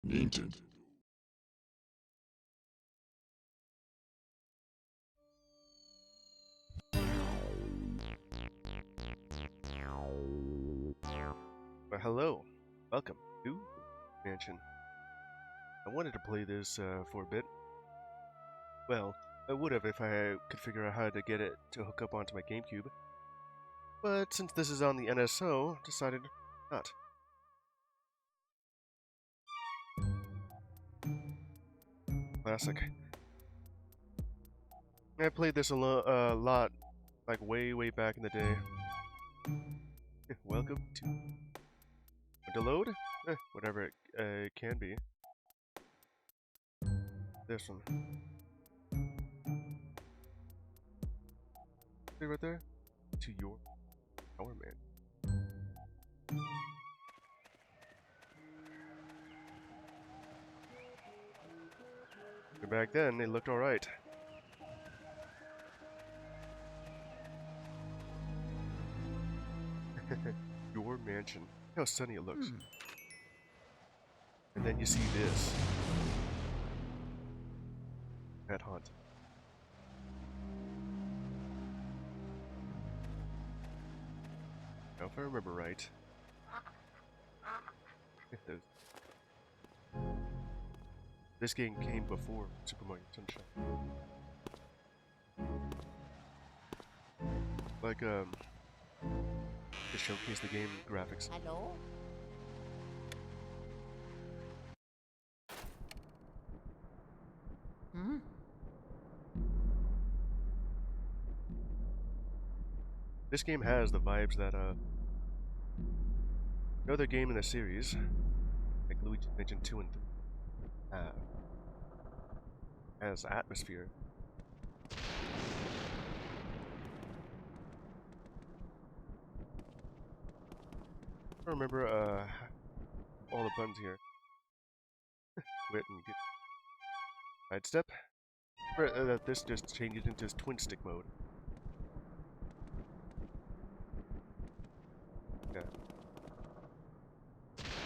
Needed. Well, hello. Welcome to Mansion. I wanted to play this for a bit. Well, I would have if I could figure out how to get it to hook up onto my GameCube. But since this is on the NSO, decided not. Classic. I played this a lot, like way back in the day. Welcome to load? Whatever it can be. This one. See right there? To your power man. But back then, it looked alright. Your mansion. How sunny it looks. And then you see this. Pet hunt. Now, if I remember right, this game came before Super Mario Sunshine. Like, to showcase the game graphics. Hello? Hmm? This game has the vibes that, no other game in the series, like Luigi Mansion 2 and 3, has atmosphere. I remember, all the buttons here. Quit and get sidestep. That this just changes into twin stick mode. Yeah.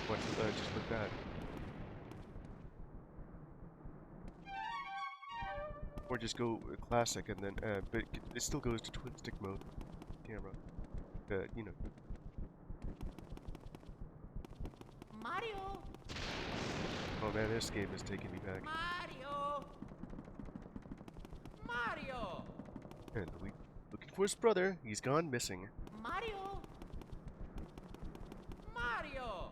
What? Just like that. Or just go classic and then, but it still goes to twin stick mode. Camera. You know. Mario! Oh man, this game is taking me back. Mario! Mario! And looking for his brother. He's gone missing. Mario! Mario!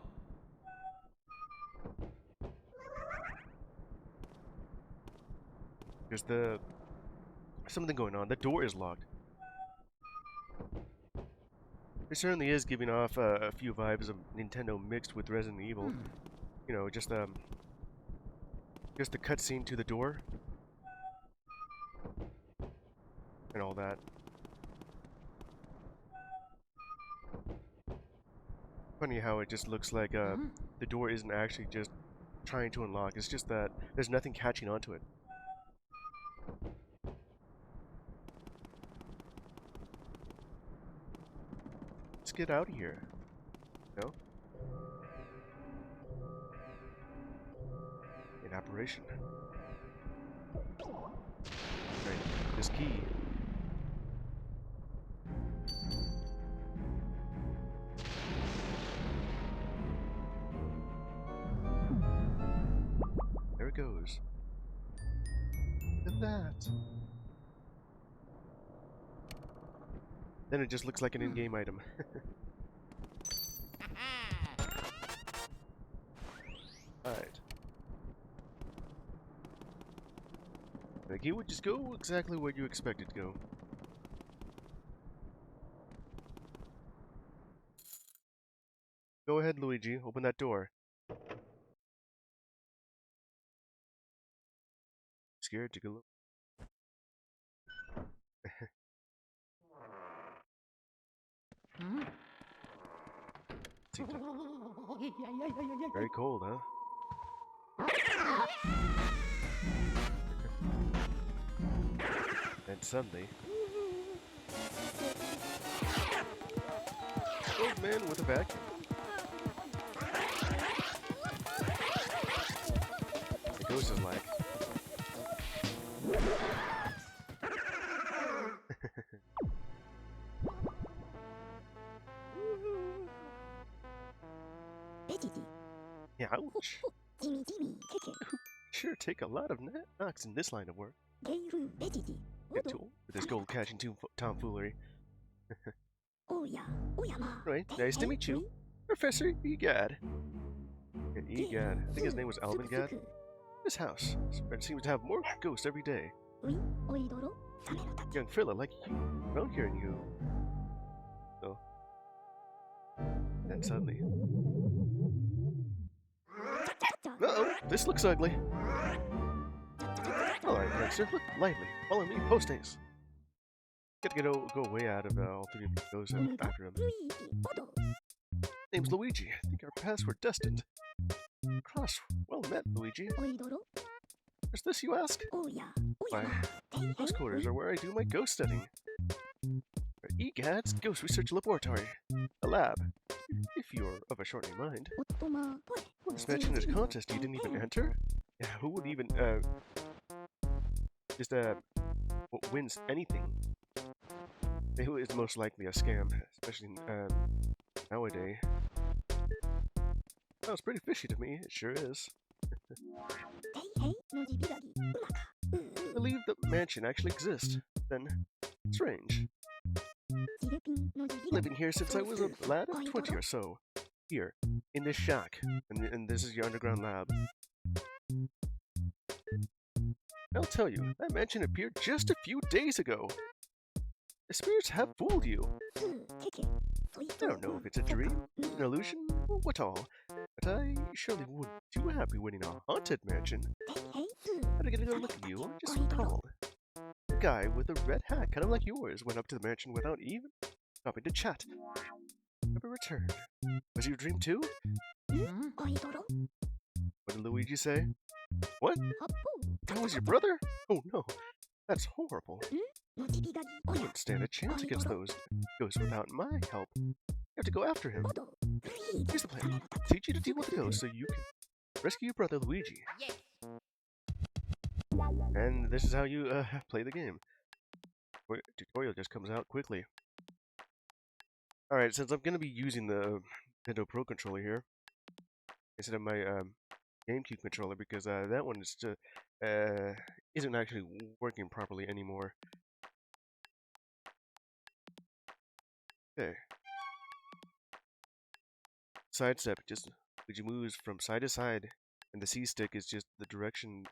There's something going on. The door is locked. It certainly is giving off a few vibes of Nintendo mixed with Resident Evil. You know, just the cutscene to the door and all that. Funny how it just looks like the door isn't actually just trying to unlock. It's just that there's nothing catching onto it. Let's get out of here. No? In operation. Right. This key. There it goes. Look at that. Then it just looks like an in-game item. Alright. The key would just go exactly where you expect it to go. Go ahead, Luigi. Open that door. Scared to go. Very cold, huh? And suddenly, old man with a vacuum. ghost is like. Ouch. Sure take a lot of knocks in this line of work. Get too old for this gold catching tomfoolery. Right, nice to meet you. Professor Egad. Egad. I think his name was Alvingad. This house seems to have more ghosts every day. Young fella like you, around here and you. So. And suddenly. Uh-oh, this looks ugly. Alright, prankster, look lively. Follow me, post-haste. Gotta go way out of all three of these ghosts after him. Name's Luigi. I think our paths were destined. Cross, well met, Luigi. Where's this, you ask? Why, those quarters are where I do my ghost studying. EGAD's Ghost Research Laboratory. A lab. If you're of a shortening mind. This mansion is a contest you didn't even enter? Yeah, who would even, wins anything? Who is most likely a scam, especially, nowadays. Sounds pretty fishy to me, it sure is. Believe the mansion actually exists. Then, strange. Living here since I was a lad of 20 or so. Here, in this shack. And this is your underground lab. I'll tell you, that mansion appeared just a few days ago. The spirits have fooled you. I don't know if it's a dream, an illusion, or what all, but I surely wouldn't be too happy winning a haunted mansion. Had to get a good look at you, I just recalled. A guy with a red hat, kind of like yours, went up to the mansion without even stopping to chat. Never returned. Was it your dream too? What did Luigi say? What? That was your brother? Oh no, that's horrible. I wouldn't stand a chance against those ghosts without my help. You have to go after him. Here's the plan. I'll teach you to deal with the ghosts so you can rescue your brother Luigi. Yes. And this is how you play the game. Tutorial just comes out quickly. Alright, since I'm going to be using the Nintendo Pro Controller here, instead of my GameCube controller, because that one is just, isn't actually working properly anymore. Okay. Sidestep, just Luigi moves from side to side, and the C stick is just the direction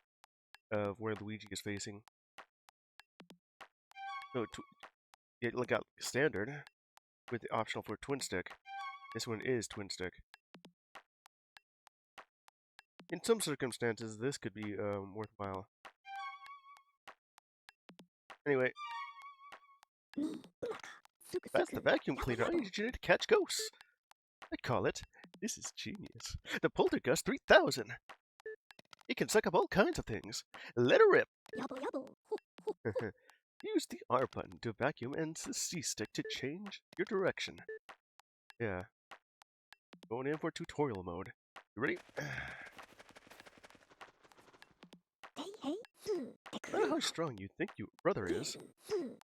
of where Luigi is facing. So, it look out standard with the optional for twin stick. This one is twin stick. In some circumstances, this could be worthwhile. Anyway, that's the vacuum cleaner. I need you to catch ghosts. I call it, this is genius, the Poltergust 3000. It can suck up all kinds of things. Let her rip. Use the R button to vacuum and the C stick to change your direction. Yeah. Going in for tutorial mode. You ready? I don't know how strong you think your brother is.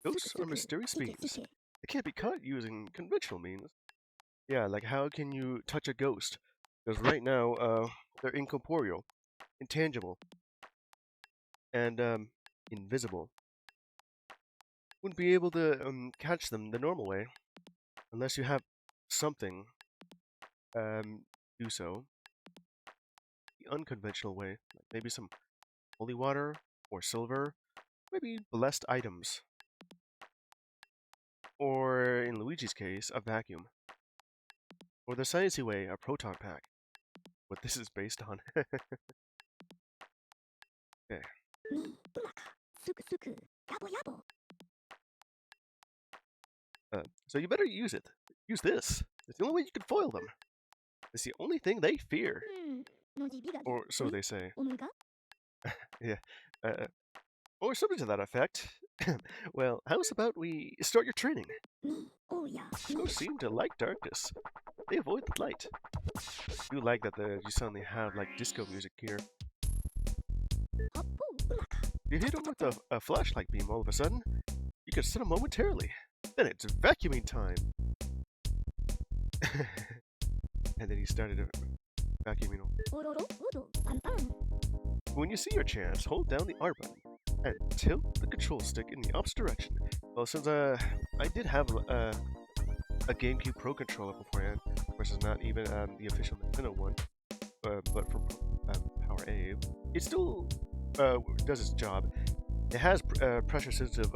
Ghosts are mysterious beings. They can't be caught using conventional means. Yeah, like how can you touch a ghost? Because right now, they're incorporeal, intangible, and invisible. Wouldn't be able to catch them the normal way, unless you have something do so. The unconventional way, like maybe some holy water or silver, maybe blessed items, or in Luigi's case, a vacuum, or the sciencey way, a proton pack. What this is based on. Okay. So you better use it. Use this. It's the only way you can foil them. It's the only thing they fear. Or so they say. Yeah. Or something to that effect. Well, how's about we start your training? Ghosts seem to like darkness. They avoid the light. I do like that you suddenly have like disco music here. You hit him with a flashlight beam all of a sudden, you can stun him momentarily. Then it's vacuuming time. And then he started vacuuming. When you see your chance, hold down the R button and tilt the control stick in the opposite direction. Well, since I did have a GameCube Pro controller beforehand, which is not even the official Nintendo one, but for Power A, it still does its job. It has pressure-sensitive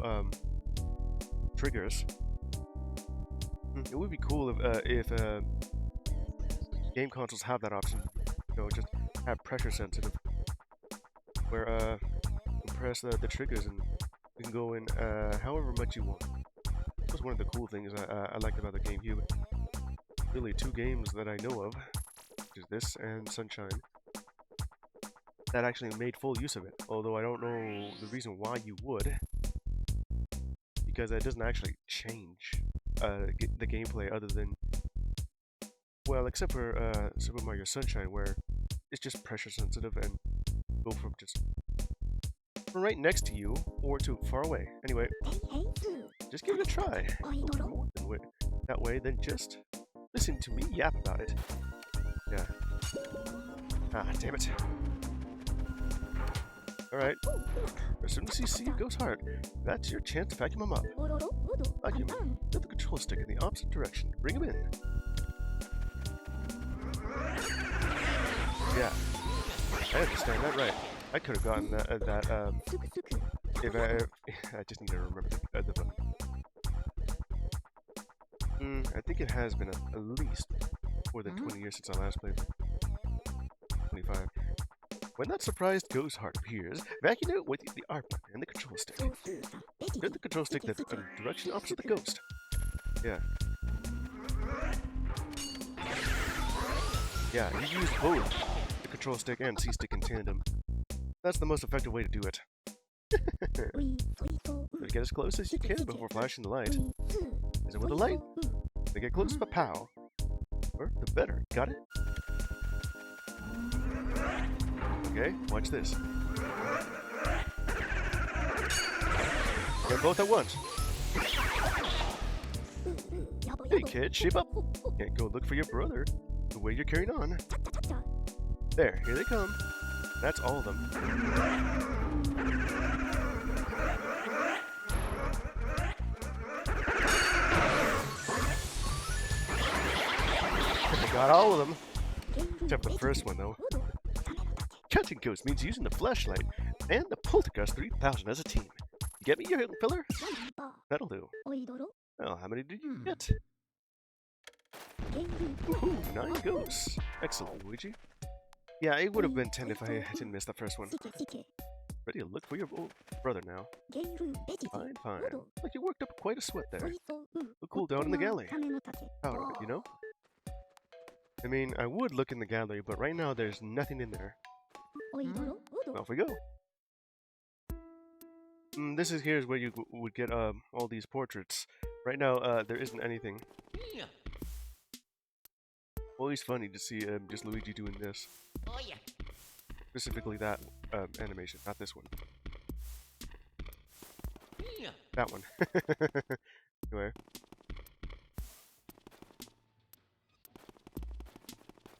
triggers. It would be cool if game consoles have that option. You know, just have pressure-sensitive, where you press the triggers and you can go in however much you want. That was one of the cool things I liked about the GameCube. Really, two games that I know of, which is this and Sunshine, that actually made full use of it. Although I don't know the reason why you would, because it doesn't actually change the gameplay other than, well, except for Super Mario Sunshine, where it's just pressure sensitive and go from just right next to you or to far away. Anyway, just give it a try. More than that way than just listen to me yap about it. Yeah. Ah, damn it. Alright. As soon as you see it goes hard, that's your chance to vacuum him up. Vacuum. Put the control stick in the opposite direction. Bring him in. Yeah. I understand that right. I could have gotten that, if I just need to remember the button. I think it has been at least more than 20 years since I last played. 25. When that surprised ghost heart appears, vacuum it with the R button and the control stick. Hit the control stick the direction opposite the ghost. Yeah. Yeah, you use both the control stick and C-stick in tandem. That's the most effective way to do it. But get as close as you can before flashing the light. Is it with the light? They get close, but pow. Or the better. Got it? Okay, watch this. Get both at once. Hey kid, shape up. Can't go look for your brother the way you're carrying on. There, here they come. That's all of them. I got all of them. Except for the first one, though. Counting ghosts means using the flashlight and the Poltergust 3000 as a team. You get me, you filler? That'll do. Well, how many did you get? Woohoo, 9 ghosts. Excellent, Luigi. Yeah, it would have been 10 if I didn't miss the first one. Ready to look for your brother now. Fine, fine. Like you worked up quite a sweat there. Look cool down in the gallery. Proud of it, you know? I mean, I would look in the gallery, but right now there's nothing in there. Off we go. Here's where you would get all these portraits. Right now, there isn't anything. Always funny to see just Luigi doing this. Specifically that animation, not this one. That one. Anyway.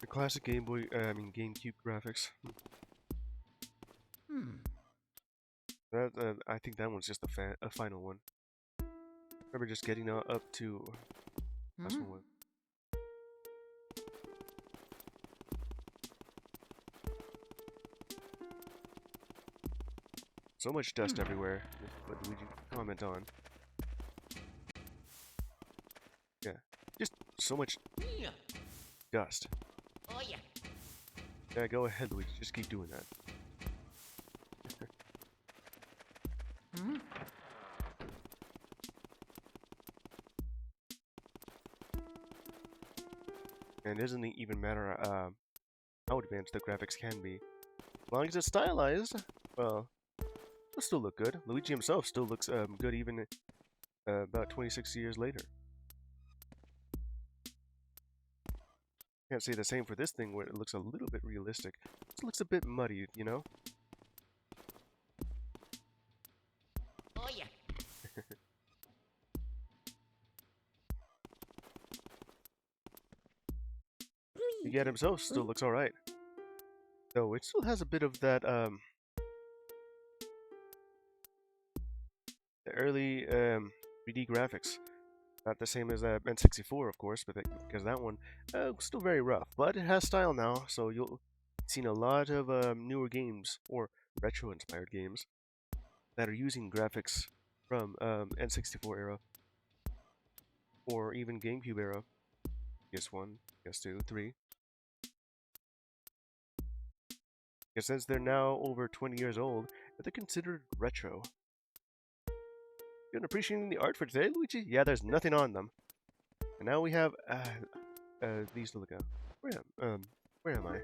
The classic GameCube graphics. I think that one's just a final one. Remember just getting up to last one. So much dust everywhere. What did you comment on? Yeah, just so much dust. Yeah, go ahead, Luigi. Just keep doing that. And it doesn't even matter how advanced the graphics can be. As long as it's stylized, well, it'll still look good. Luigi himself still looks good even about 26 years later. Can't say the same for this thing where it looks a little bit realistic. It looks a bit muddy, you know? The game himself still looks alright. Though it still has a bit of that, the early 3D graphics. Not the same as N64, of course, but because that one still very rough. But it has style now, so you'll seen a lot of newer games or retro-inspired games that are using graphics from N64 era or even GameCube era. PS1, PS2, 3. Because since they're now over 20 years old, they're considered retro. You appreciating the art for today, Luigi? Yeah, there's nothing on them. And now we have these to look at. Where am I?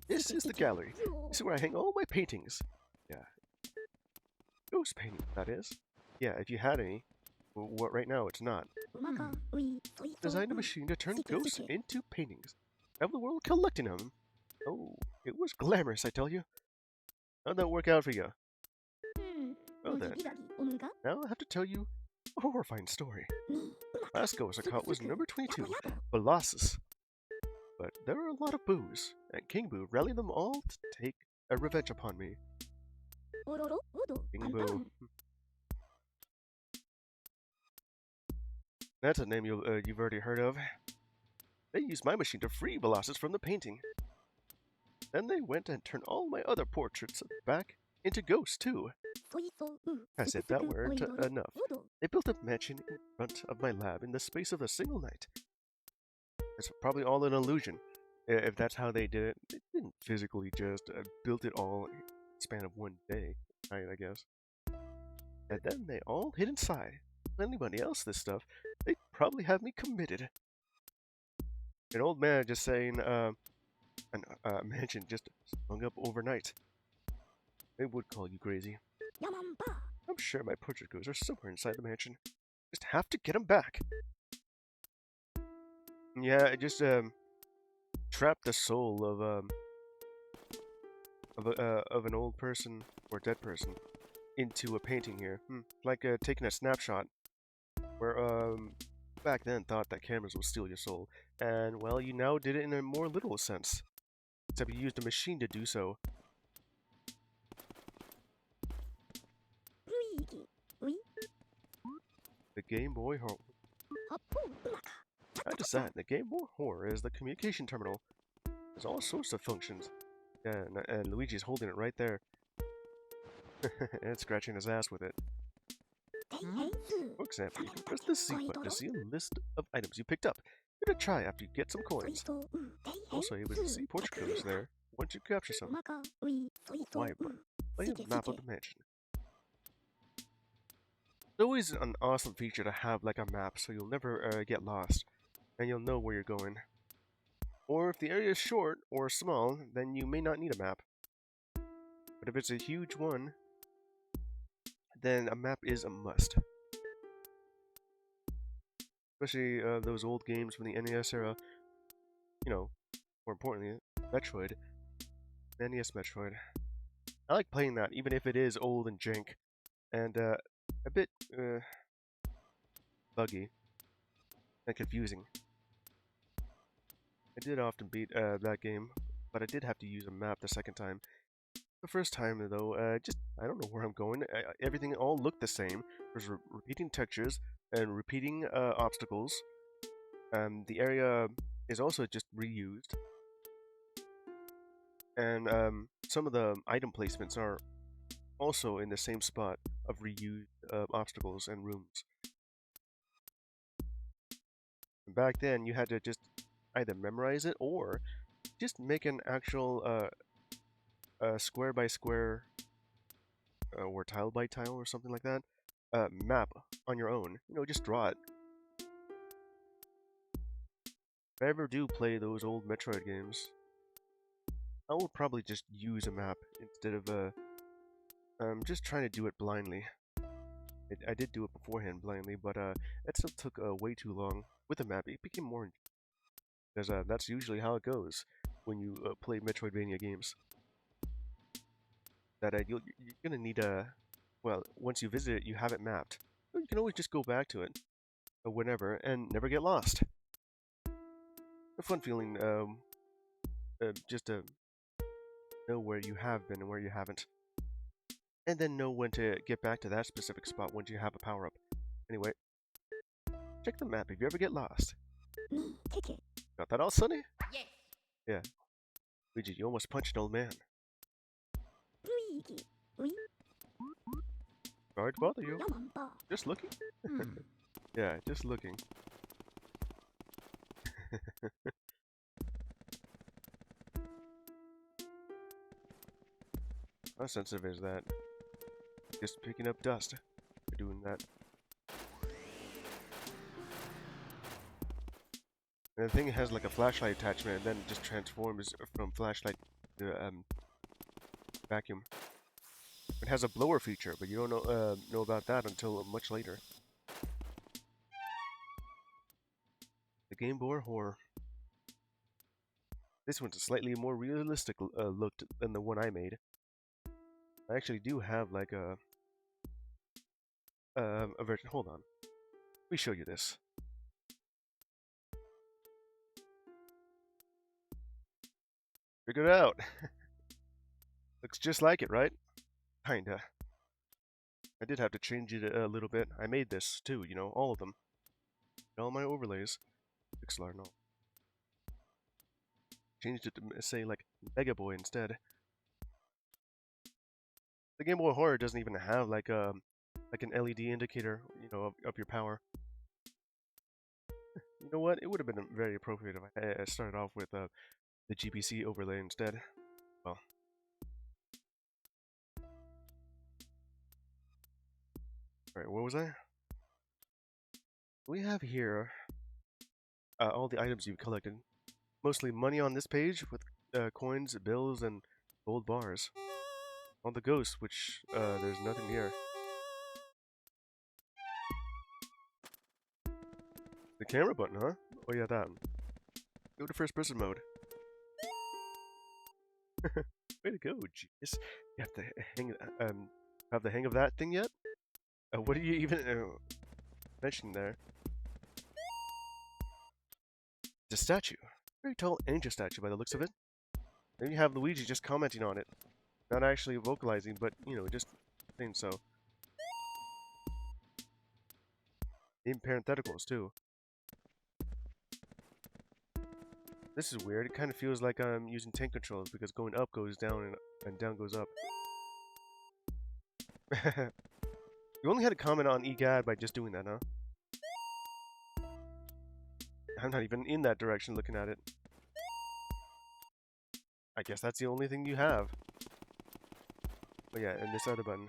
This is the gallery. This is where I hang all my paintings. Yeah. Ghost painting, that is. Yeah, if you had any. What right now it's not. Designed a machine to turn ghosts into paintings. Travel the world collecting them. Oh, it was glamorous, I tell you. How'd that work out for you? Well then, now I have to tell you a horrifying story. Last ghost I caught was number 22, Colossus. But there were a lot of boos, and King Boo rallied them all to take a revenge upon me. King Boo. That's a name you've already heard of. They used my machine to free Colossus from the painting. Then they went and turned all my other portraits back into ghosts too. As if that weren't enough, they built a mansion in front of my lab in the space of a single night. It's probably all an illusion. If that's how they did it, they didn't physically just build it all in the span of one day, right, I guess. And then they all hid inside. If anybody else this stuff, they'd probably have me committed. An old man just saying, a mansion just hung up overnight. They would call you crazy. I'm sure my portrait ghosts are somewhere inside the mansion. Just have to get them back. Yeah, I just trapped the soul of an old person or dead person into a painting here. Like taking a snapshot. Where back then thought that cameras would steal your soul, and well, you now did it in a more literal sense. Except you used a machine to do so. The Game Boy Horror. I decided the Game Boy Horror is the communication terminal. There's all sorts of functions. Yeah, and Luigi's holding it right there. And scratching his ass with it. For example, you can press the C button to see a list of items you picked up. Give it a try after you get some coins. Also, able to see portrait codes there once you capture some. Y button. Play a map of the mansion. It's always an awesome feature to have like a map so you'll never get lost and you'll know where you're going. Or if the area is short or small, then you may not need a map. But if it's a huge one, then a map is a must. Especially those old games from the NES era. You know, more importantly, Metroid. NES Metroid. I like playing that, even if it is old and jank. And a bit buggy and confusing. I did often beat that game, but I did have to use a map the second time. The first time, though, I don't know where I'm going. Everything all looked the same. There's repeating textures and repeating obstacles. The area is also just reused. And some of the item placements are also in the same spot of reused obstacles and rooms. And back then, you had to just either memorize it or just make an actual square by square or tile by tile or something like that map on your own. You know, just draw it. If I ever do play those old Metroid games, I will probably just use a map instead of just trying to do it blindly. I did do it beforehand blindly, but it still took way too long. With a map, it became more because that's usually how it goes when you play Metroidvania games. That you're gonna need well, once you visit it, you have it mapped. You can always just go back to it whenever and never get lost. a fun feeling. Just to know where you have been and where you haven't, and then know when to get back to that specific spot once you have a power up. Anyway, check the map if you ever get lost. Got that all, Sonny? Yes. Yeah. Luigi, you almost punched an old man. Sorry to bother you. Just looking? Yeah, just looking. How sensitive is that? Just picking up dust for doing that. And the thing has like a flashlight attachment, and then it just transforms from flashlight to vacuum. It has a blower feature, but you don't know about that until much later. The Game Boy Horror. This one's a slightly more realistic look than the one I made. I actually do have like a version. Hold on, let me show you this. Figure it out. Looks just like it, right? Kinda. I did have to change it a little bit. I made this too, you know, all of them. All my overlays. Pixel art, no. Changed it to say like Mega Boy instead. The Game Boy Horror doesn't even have like an LED indicator, you know, of your power. You know what? It would have been very appropriate if I started off with the GBC overlay instead. Well. Alright, what was I? We have here all the items you've collected. Mostly money on this page with coins, bills, and gold bars. On the ghosts, which there's nothing here. The camera button, huh? Oh yeah, that. Go to first person mode. Way to go, jeez. You have the hang of that thing yet? What are you even mentioning there? The statue. Very tall angel statue by the looks of it. Then you have Luigi just commenting on it. Not actually vocalizing, but, you know, just saying so. In parentheticals, too. This is weird. It kind of feels like I'm using tank controls because going up goes down and down goes up. You only had to comment on EGAD by just doing that, huh? I'm not even in that direction looking at it. I guess that's the only thing you have. Oh yeah, and this other button.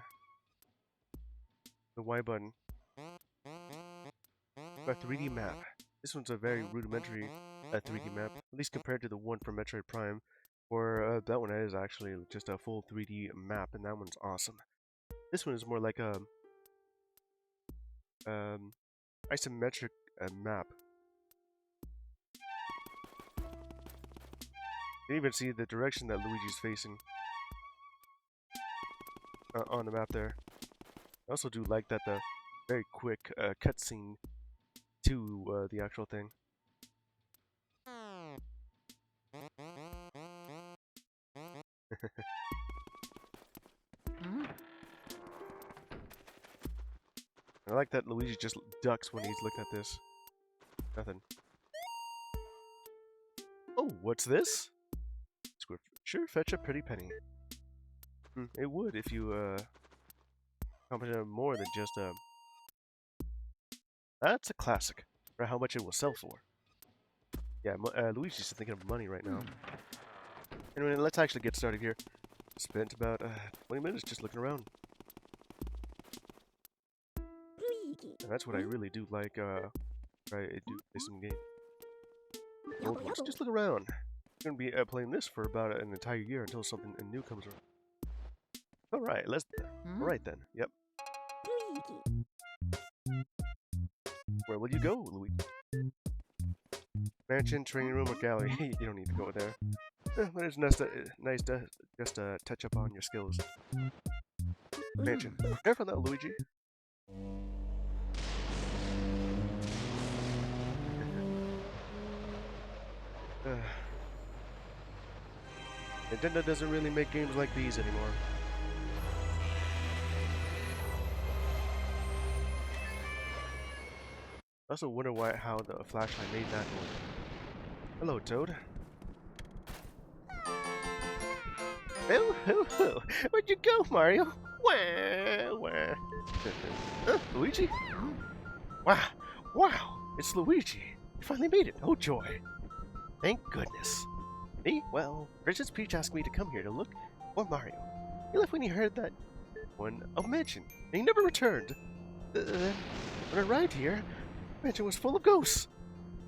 The Y button. A 3D map. This one's a very rudimentary 3D map, at least compared to the one from Metroid Prime, where that one is actually just a full 3D map, and that one's awesome. This one is more like a isometric map. You can even see the direction that Luigi's facing on the map there. I also do like that the very quick cutscene to the actual thing. I like that Luigi just ducks when he's looking at this. Nothing. Oh, what's this? This would sure fetch a pretty penny. It would if you competent more than just a. That's a classic for how much it will sell for. Yeah, Luigi's thinking of money right now. Anyway, let's actually get started here. Spent about 20 minutes just looking around. And that's what I really do like, I do play some game. Old ones. Just look around. I'm gonna be playing this for about an entire year until something new comes around. Alright, let's... Alright then, yep. Where will you go, Luigi? Mansion, training room, or gallery? You don't need to go there. But it's nice to just touch up on your skills. Mansion. Careful now, Luigi. Nintendo doesn't really make games like these anymore. I also wonder how the flashlight made that noise. Hello, Toad. Oh, where'd you go, Mario? Wah, wah. Luigi? Wow, wow, it's Luigi. You finally made it. Oh, joy. Thank goodness. Me? Well, Princess Peach asked me to come here to look for Mario. He left when he heard that one of Mansion, and he never returned. Then, when I arrived here, Mansion was full of ghosts.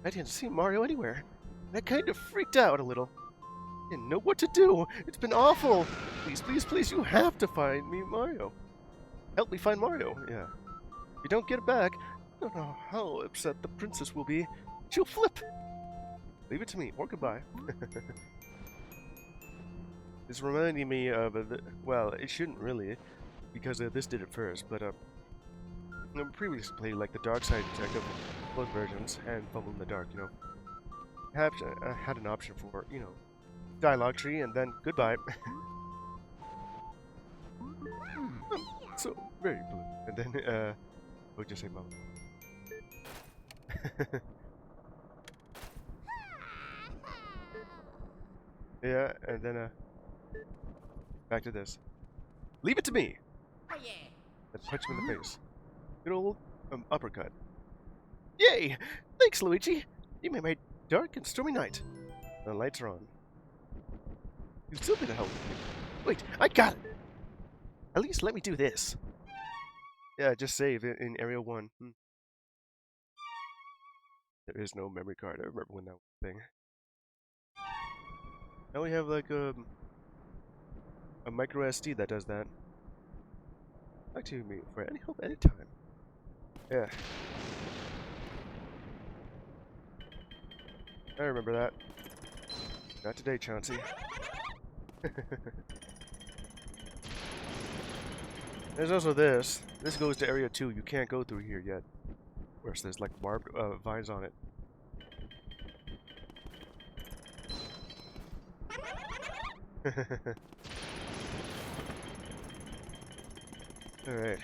I didn't see Mario anywhere, and I kind of freaked out a little. Didn't know what to do. It's been awful. Please, please, please, you have to find me Mario. Help me find Mario. Yeah. If you don't get it back, I don't know how upset the princess will be. She'll flip. Leave it to me, or goodbye. This reminding me of, well, it shouldn't really, because this did it first, but I previously played like the Dark Side Detective, both versions, and Fumble in the Dark, you know. I had an option for, you know, dialogue tree, and then goodbye. So very blue. And then, I would just say mama. Yeah, and then, back to this. Leave it to me! Oh yeah. And punch him in the face. Good old, uppercut. Yay! Thanks, Luigi! You made my dark and stormy night. The lights are on. You still need to help me. Wait, I got it! At least let me do this. Yeah, just save it in Area 1. There is no memory card. I remember when that was a thing. Now we have like a micro SD that does that. Back to me for any help anytime. Yeah. I remember that. Not today, Chauncey. There's also this. This goes to Area 2. You can't go through here yet. Whereas there's like barbed vines on it. Alright.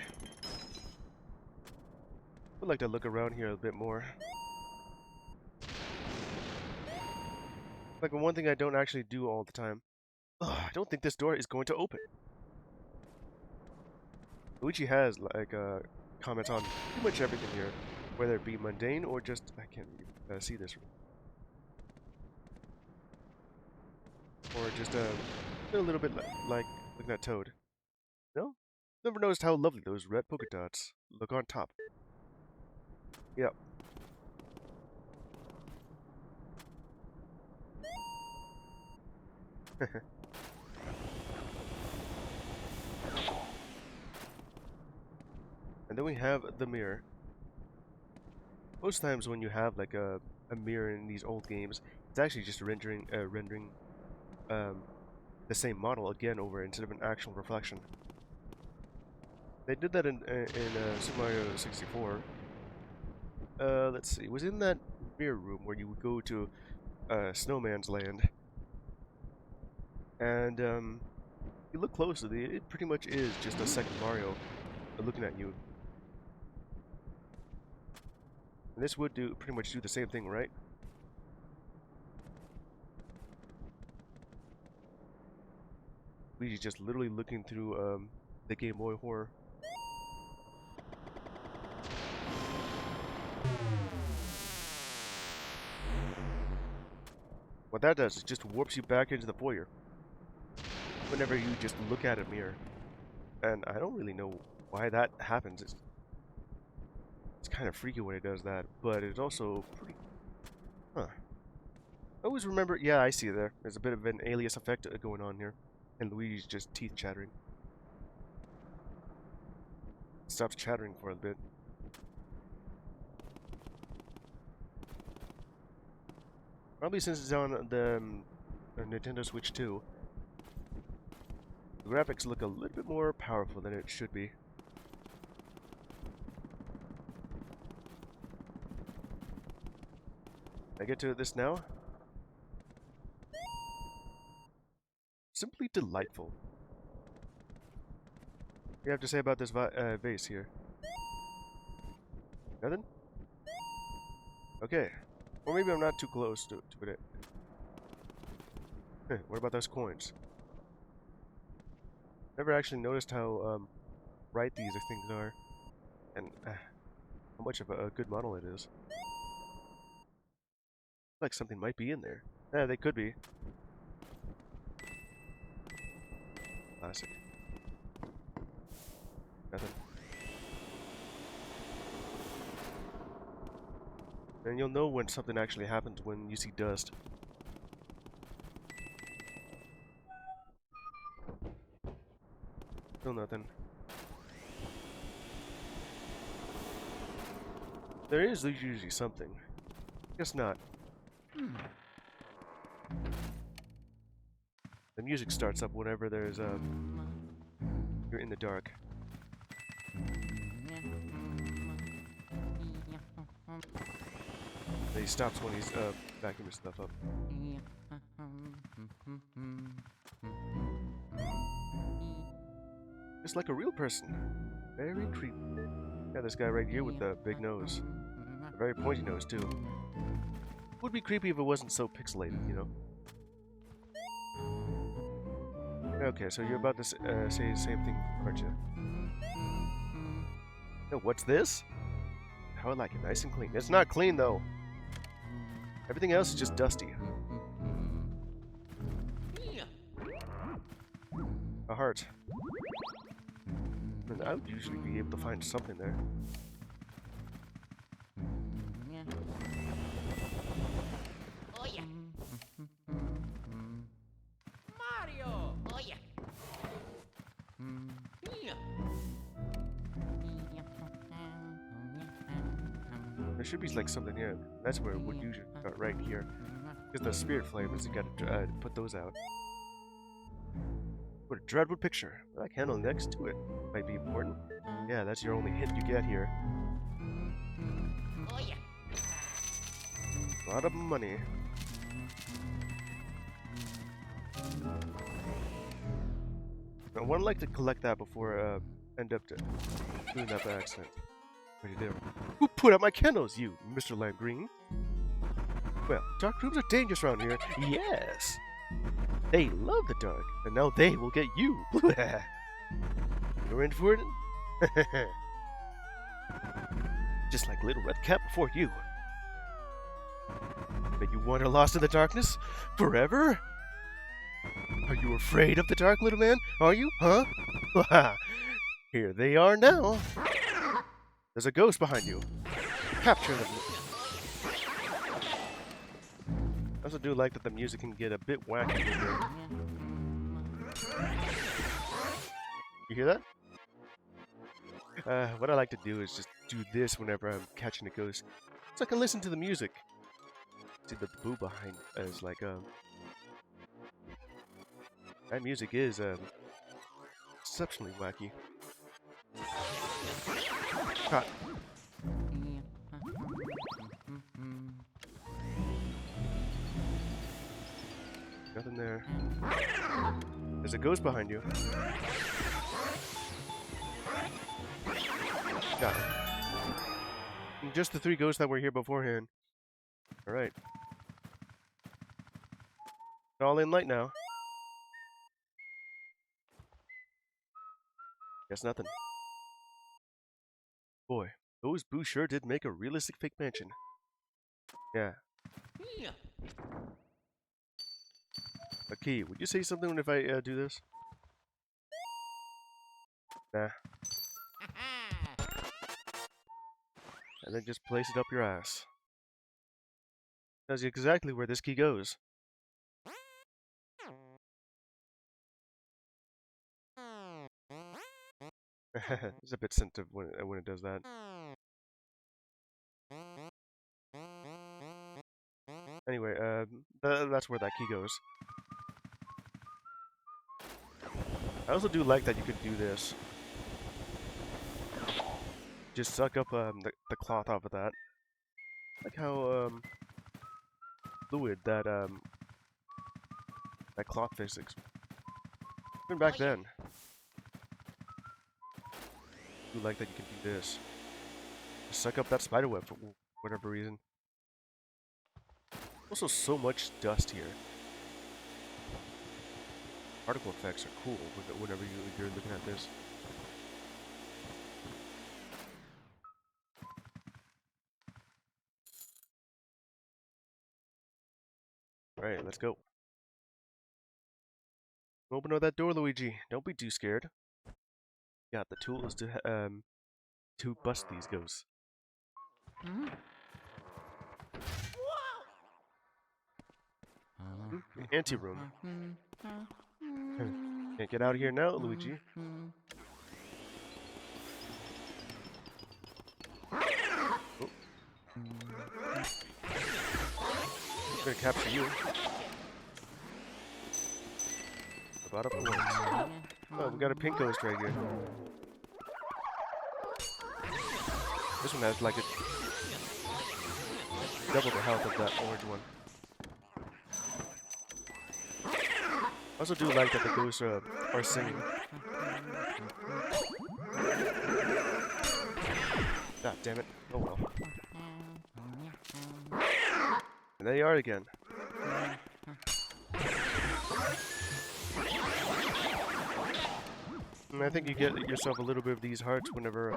I'd like to look around here a bit more. Like one thing I don't actually do all the time. Ugh, I don't think this door is going to open. Luigi has like comments on pretty much everything here, whether it be mundane or just I can't see this, or just a little bit like looking at Toad. No, never noticed how lovely those red polka dots look on top. Yep. And then we have the mirror. Most times when you have like a mirror in these old games, it's actually just rendering the same model again over instead of an actual reflection. They did that in Super Mario 64. Let's see. It was in that mirror room where you would go to Snowman's Land, and you look closely, it pretty much is just a second Mario looking at you. And this would pretty much do the same thing, right? Luigi's just literally looking through the Game Boy horror. What that does is just warps you back into the foyer whenever you just look at a mirror. And I don't really know why that happens. It's kind of freaky when it does that, but it's also pretty... Huh. I always remember... Yeah, I see it there. There's a bit of an alias effect going on here. And Luigi's just teeth chattering. Stops chattering for a bit. Probably since it's on the Nintendo Switch 2. The graphics look a little bit more powerful than it should be. I get to this now? simply delightful. What do you have to say about this vase here? Nothing? Okay. Or maybe I'm not too close to it. What about those coins? Never actually noticed how bright these things are, and how much of a good model it is. Like something might be in there. Yeah, they could be. Classic. Nothing. And you'll know when something actually happens when you see dust. Still nothing. There is usually something. Guess not. The music starts up whenever there's you're in the dark. He stops when he's vacuuming stuff up. Just like a real person. Very creepy. Yeah, this guy right here with the big nose. A very pointy nose too. Would be creepy if it wasn't so pixelated, you know? Okay, so you're about to say the same thing, aren't you? No, what's this? How I like it, nice and clean. It's not clean though. Everything else is just dusty. A heart. And I would usually be able to find something there. Oh yeah. Mario. Oh yeah. There should be like something here. That's where it would usually start, right here. Because the spirit flavors, you gotta put those out. What a dreadwood picture. That candle next to it might be important. Yeah, that's your only hint you get here. Oh yeah. A lot of money. I would like to collect that before end up doing that by accident. Right there. Who put out my candles, you, Mr. Lime Green? Well, dark rooms are dangerous around here. Yes. They love the dark, and now they will get you. You're in for it? Just like Little Red Cap before you. Bet you wander lost in the darkness forever? Are you afraid of the dark, little man? Are you? Huh? Here they are now. There's a ghost behind you. Capture them. I also do like that the music can get a bit wacky here. You hear that? What I like to do is just do this whenever I'm catching a ghost, so I can listen to the music. See the boo behind is like that music is exceptionally wacky. Cut. Nothing there. There's a ghost behind you. Got it. And just the 3 ghosts that were here beforehand. Alright. All in light now. Guess nothing. Boy, those boos sure did make a realistic fake mansion. Yeah. A key. Would you say something if I do this? Nah. And then just place it up your ass. Tells you exactly where this key goes. It's a bit sensitive when it does that. Anyway, that's where that key goes. I also do like that you could do this. Just suck up the cloth off of that. Like how fluid that that cloth physics Even back then. You like that you can do this. Just suck up that spider web for whatever reason. Also, so much dust here. Particle effects are cool whenever you're looking at this. Alright, let's go. Open up that door, Luigi. Don't be too scared. Got the tools to bust these ghosts. Anteroom. Can't get out of here now, Luigi. Oh. I'm gonna capture you. About up the wings. Oh, we got a pink ghost right here. This one has like a double the health of that orange one. I also do like that the ghosts are singing. God damn it. Oh well. And there you are again. And I think you get yourself a little bit of these hearts whenever...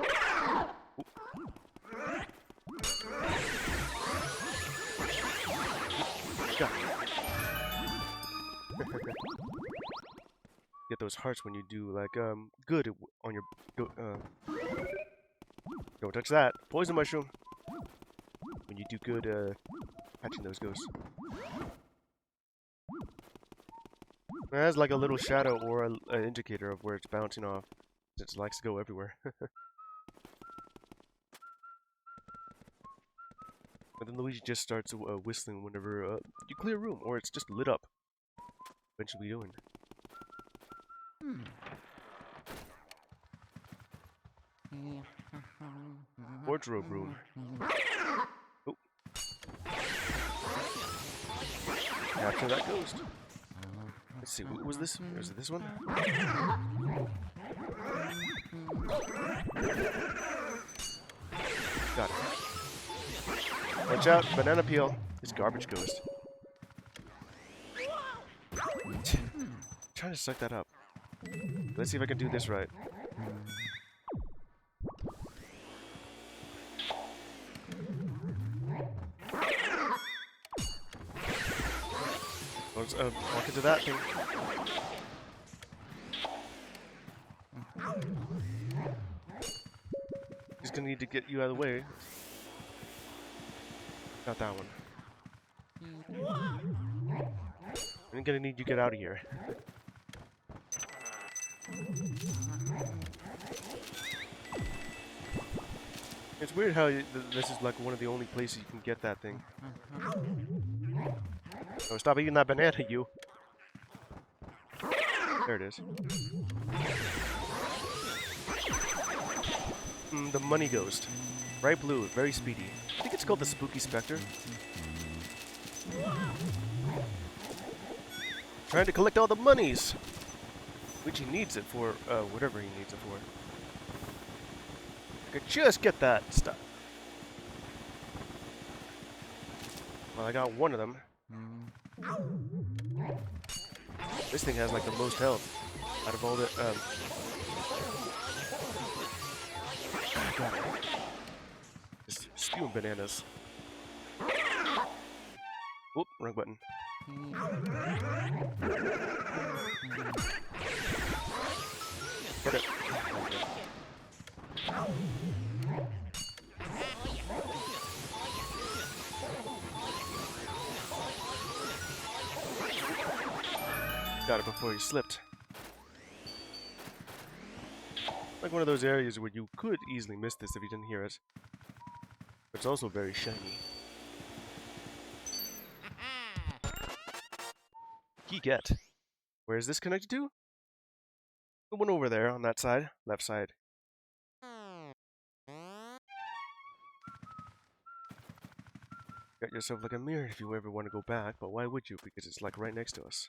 God. Get those hearts when you do like good on your don't touch that poison mushroom when you do good catching those ghosts. It has like a little shadow or an indicator of where it's bouncing off. It just likes to go everywhere. And then Luigi just starts whistling whenever you clear a room, or it's just lit up. Eventually doing. Wardrobe room. Oh. Capture that ghost. Let's see, what was this? Or is it this one? Got it. Watch out, banana peel. It's garbage ghost. Trying to suck that up. Let's see if I can do this right. Let's walk into that thing. He's gonna need to get you out of the way. Not that one. I'm gonna need you to get out of here. It's weird how this is like one of the only places you can get that thing. Oh, stop eating that banana, you. There it is. The money ghost. Bright blue, very speedy. I think it's called the Spooky Spectre. Trying to collect all the monies! Which he needs it for, whatever he needs it for. I could just get that stuff. Well, I got one of them. This thing has like the most health out of all the, got it. Just spewing bananas. Whoop, wrong button. Get it. Got it before he slipped. Like one of those areas where you could easily miss this if you didn't hear it. But it's also very shiny. Key get. Where is this connected to? The one over there on that side. Left side. Got yourself like a mirror if you ever want to go back, but why would you? Because it's like right next to us.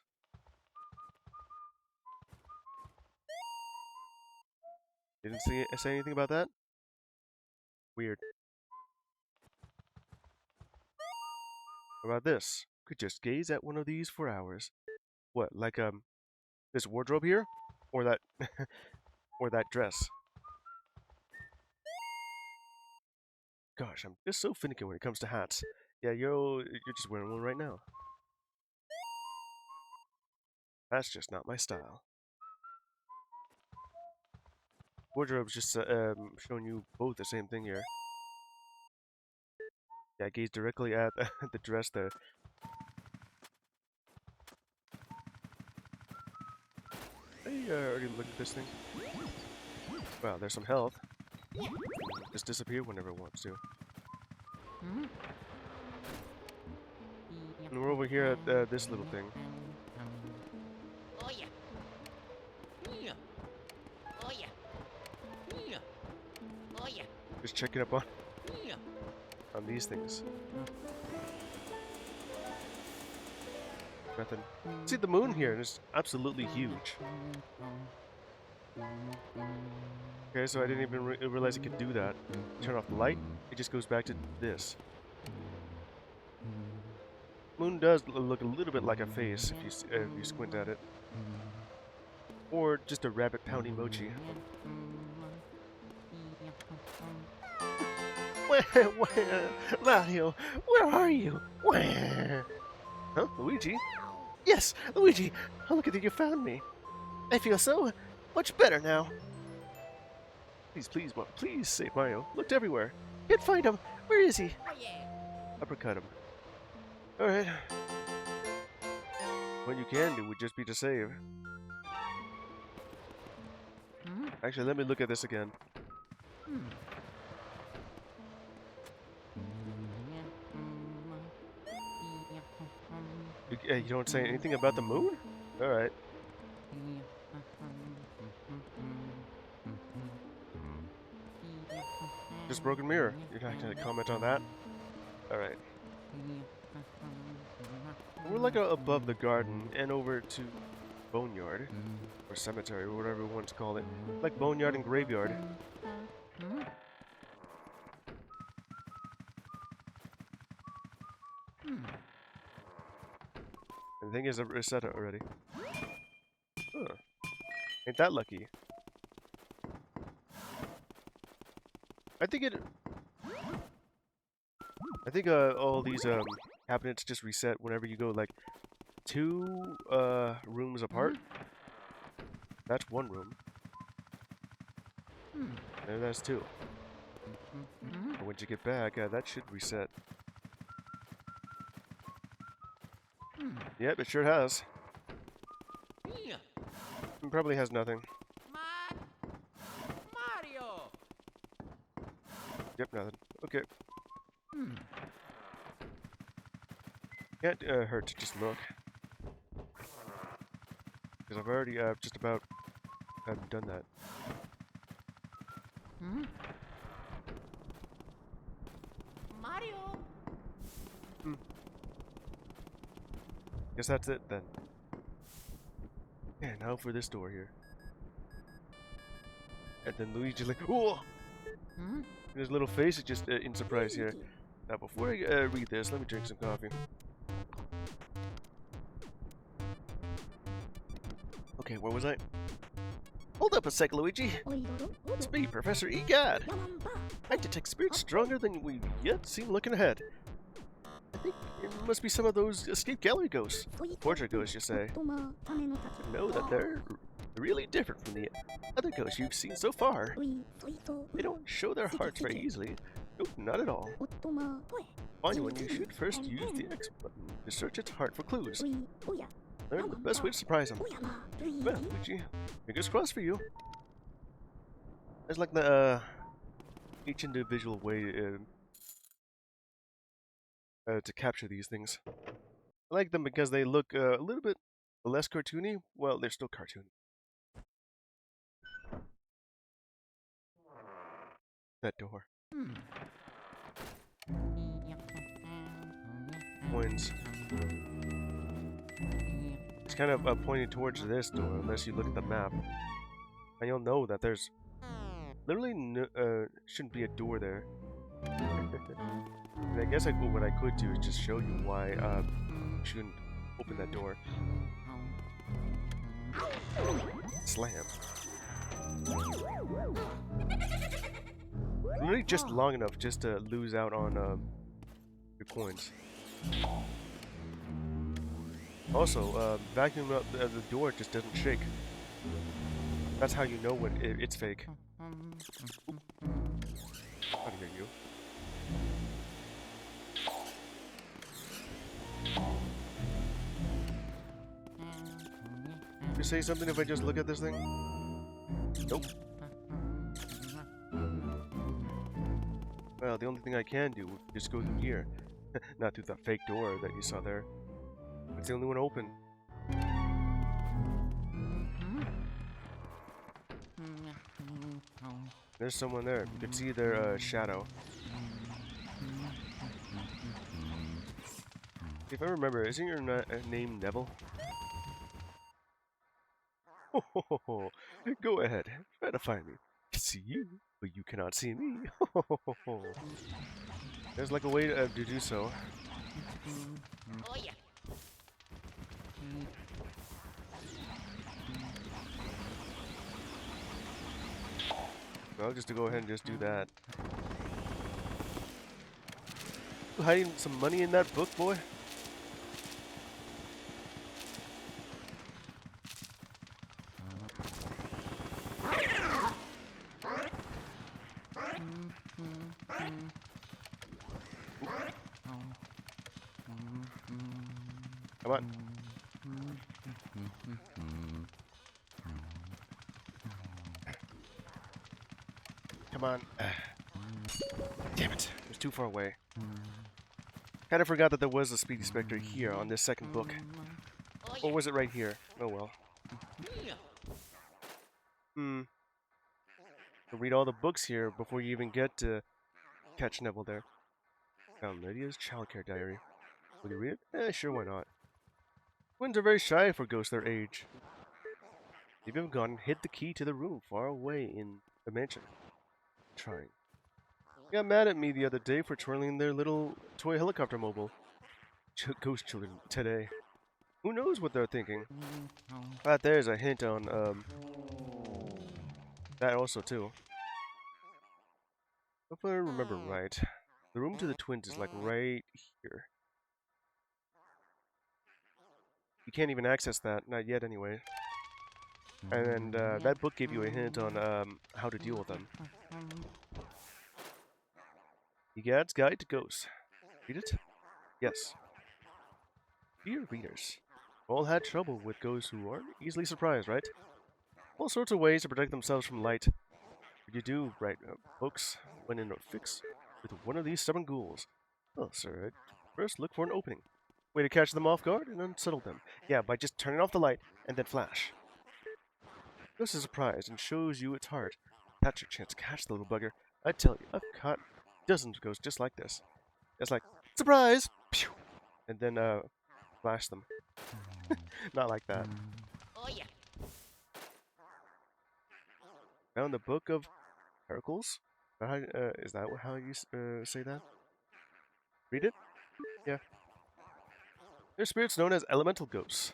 Didn't say anything about that? Weird. How about this? Could just gaze at one of these for hours. What, like this wardrobe here? Or that or that dress? Gosh, I'm just so finicky when it comes to hats. Yeah, you're just wearing one right now. That's just not my style. Wardrobe's just showing you both the same thing here. Yeah, gaze directly at the dress there. I already looked at this thing. Wow, there's some health. Just disappear whenever it wants to. And we're over here at this little thing. Oh yeah. Yeah. Oh yeah. Yeah. Oh yeah. Just checking up on Yeah. these things. Nothing. See the moon here, and it's absolutely huge. Okay, so I didn't even realize it could do that. Turn off the light, it just goes back to this. Moon does look a little bit like a face if you squint at it. Or just a rabbit pound emoji. Mario, where are you? Where? Huh, Luigi? Yes, Luigi! Oh, look at that, you found me. I feel so much better now. Please, please, please save Mario. Looked everywhere. Can't find him. Where is he? Oh yeah. Uppercut him. Alright. What you can do would just be to save. Actually, let me look at this again. You don't say anything about the moon? Alright. Just broken mirror. You're not gonna comment on that? Alright. We're like above the garden and over to Boneyard. Or cemetery, or whatever we want to call it. Like Boneyard and Graveyard. And the thing is, I reset it already. Huh. Ain't that lucky? I think all these cabinets just reset whenever you go like 2 rooms apart. That's 1 room. And that's 2. And once you get back, that should reset. Yep, it sure has. Yeah. It probably has nothing. Mario. Yep, nothing. Okay. Can't hurt to just look. Because I've already just about done that. Mario. Guess that's it then. Yeah, now for this door here. And then Luigi like, whoa! His little face is just in surprise here. Now before I read this, let me drink some coffee. Okay, where was I? Hold up a sec, Luigi. It's me, Professor Egad. I detect spirits stronger than we've yet seen looking ahead. I think it must be some of those escape gallery ghosts. Portrait ghosts, you say? To know that they're really different from the other ghosts you've seen so far. They don't show their hearts very easily. Nope, not at all. Find one, you should first use the X button to search its heart for clues. Learn the best way to surprise them. Well, Luigi, fingers crossed for you. There's like the each individual way to capture these things. I like them because they look a little bit less cartoony. Well, they're still cartoony. That door. Coins. It's kind of pointing towards this door, unless you look at the map. And you'll know that there's literally no, shouldn't be a door there. And I guess what I could do is just show you why you shouldn't open that door. Slam. Literally just long enough just to lose out on your coins. Also, vacuum up the door just doesn't shake. That's how you know when it's fake. Oop. I can hear you. You say something if I just look at this thing? Nope. Well, the only thing I can do is just go through here. Not through that fake door that you saw there. It's the only one open. There's someone there. You can see their shadow. If I remember, isn't your name Neville? Go ahead, try to find me. I can see you, but you cannot see me. There's like a way to do so. Oh yeah. Well, just to go ahead and just do that. You hiding some money in that book, boy? Come on. Come on. Damn it. It was too far away. Kinda forgot that there was a Speedy Spectre here on this second book. Oh Or yeah. was it right here? Oh well. Yeah. So read all the books here before you even get to catch Neville there. Lydia's childcare diary. Will you read it? Sure, why not? Twins are very shy for ghosts their age. They've even gone and hid the key to the room far away in the mansion. Trying. They got mad at me the other day for twirling their little toy helicopter mobile. Ghost children today. Who knows what they're thinking? But there's a hint on that also too. If I remember right, the room to the twins is like right here. You can't even access that, not yet anyway. And that book gave you a hint on how to deal with them. Egad's Guide to Ghosts. Read it? Yes. Dear readers, all had trouble with ghosts who aren't easily surprised, right? All sorts of ways to protect themselves from light. But you do write books when in a fix with one of these stubborn ghouls. Well, sir, I'd first look for an opening. Way to catch them off guard and unsettle them. Yeah, by just turning off the light and then flash. Ghost is surprised and shows you its heart. That's your chance to catch the little bugger. I tell you, I've caught dozens of ghosts just like this. It's like, surprise! Pew! And then, flash them. Not like that. Oh yeah. Found the Book of Miracles? Is that how you say that? Read it? Yeah. They're spirits known as elemental ghosts.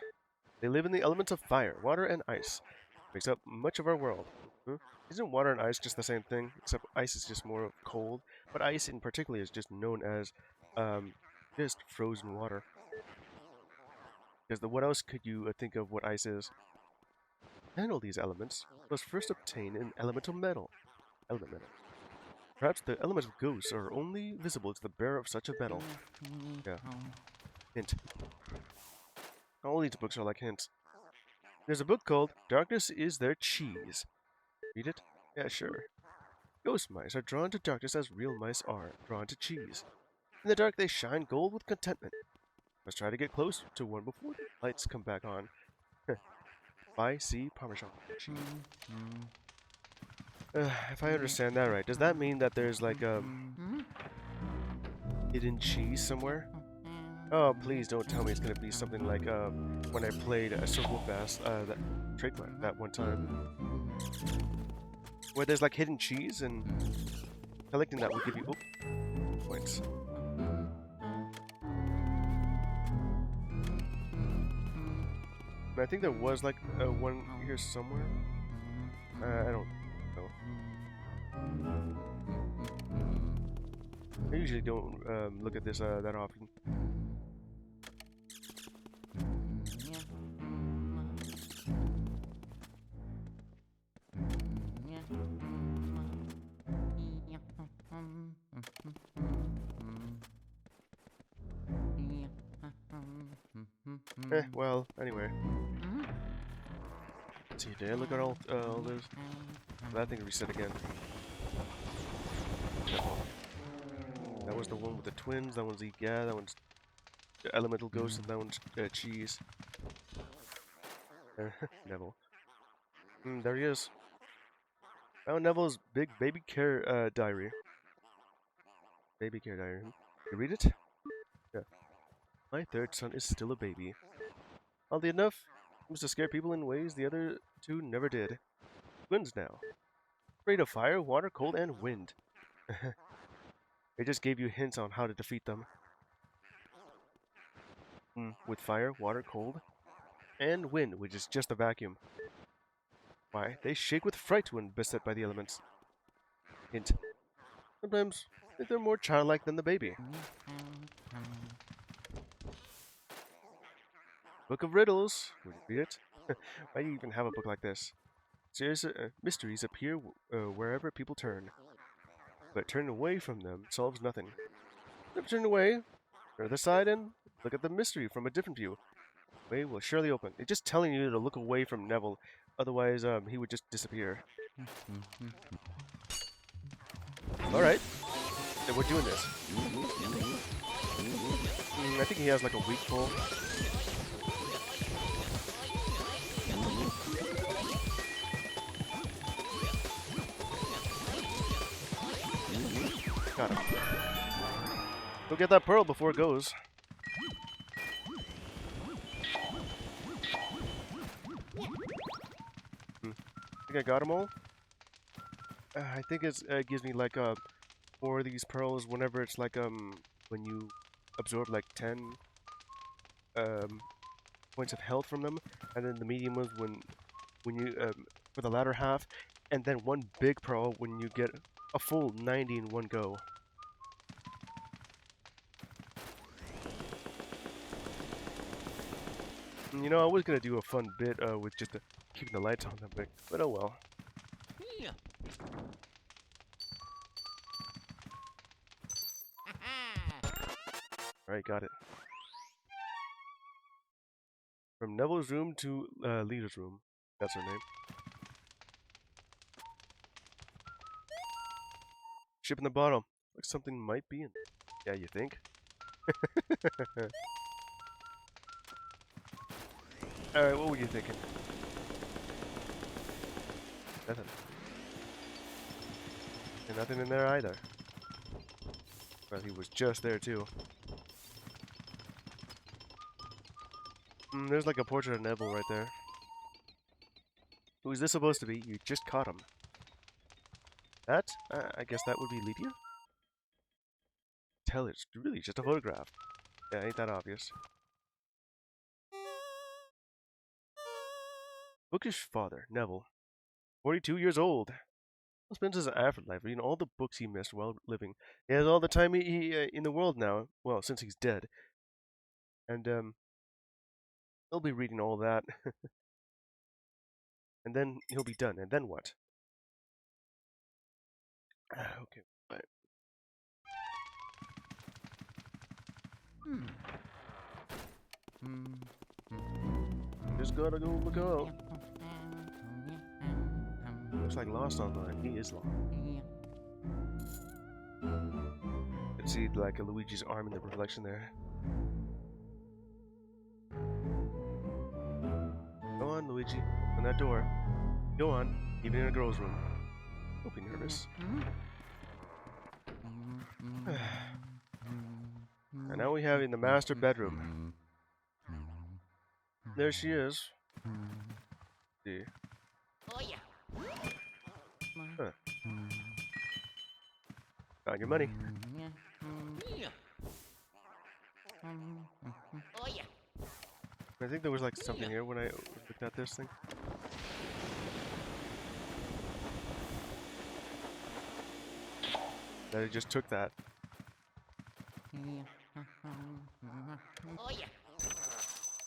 They live in the elements of fire, water, and ice. Makes up much of our world. Isn't water and ice just the same thing? Except ice is just more cold, but ice in particular is just known as just frozen water. Because what else could you think of what ice is? To handle these elements, must first obtain an elemental metal. Element metal. Perhaps the elements of ghosts are only visible to the bearer of such a metal. Yeah. Hint. All these books are like hints. There's a book called Darkness is Their Cheese. Read it? Yeah, sure. Ghost mice are drawn to darkness as real mice are drawn to cheese. In the dark they shine gold with contentment. Must try to get close to one before the lights come back on. Buy, see, Parmesan cheese. If I understand that right, does that mean that there's like a hidden cheese somewhere? Oh, please don't tell me it's gonna be something like when I played a Circle Fast that trademark that one time. where there's like hidden cheese, and collecting that will give you points. And I think there was like one here somewhere. I don't know. I usually don't look at this that often. Well, anyway. Let's see, did I look at all those? That thing reset again. That was the one with the twins, that one's yeah, that one's the elemental ghost, and that one's cheese. Neville. There he is. Found Neville's big baby care diary. Baby care diary. You read it? Yeah. My third son is still a baby. Oddly enough, seems to scare people in ways the other two never did. Twins now. Afraid of fire, water, cold, and wind. They just gave you hints on how to defeat them. With fire, water, cold, and wind, which is just a vacuum. Why, they shake with fright when beset by the elements. Hint. Sometimes they're more childlike than the baby. Book of Riddles. Would you read it? Why do you even have a book like this? Serious mysteries appear wherever people turn. But turning away from them solves nothing. Never turn away. Turn to the side and look at the mystery from a different view. Way will surely open. It's just telling you to look away from Neville, otherwise he would just disappear. Alright. Then we're doing this. I think he has like a weak pull. Got him. Go get that pearl before it goes. I think I got them all. I think it gives me like 4 of these pearls whenever it's like when you absorb like 10 points of health from them, and then the medium ones when you for the latter half, and then 1 big pearl when you get a full 90 in one go. And, you know, I was gonna do a fun bit with just keeping the lights on them, but oh well. Alright, got it. From Neville's room to Lita's room. That's her name. Ship in the bottom. Like something might be in it. Yeah, you think? Alright, what were you thinking? Nothing. And nothing in there either. Well, he was just there too. There's like a portrait of Neville right there. Who is this supposed to be? You just caught him. That? I guess that would be Lydia? Tell it's really just a photograph. Yeah, ain't that obvious. Bookish father, Neville. 42 years old. He spends his afterlife reading all the books he missed while living. He has all the time he in the world now. Well, since he's dead. And, he'll be reading all that. And then he'll be done. And then what? Okay, bye. Just gotta go look out. Looks like Lost online. He is lost. You can see like a Luigi's arm in the reflection there. Go on, Luigi. Open that door. Go on. Even in a girl's room. Don't be nervous. And now we have in the master bedroom. There she is. See. Oh yeah. Huh. Got your money. Yeah. Oh yeah. I think there was like something here when I looked at this thing. That it just took that. Oh yeah.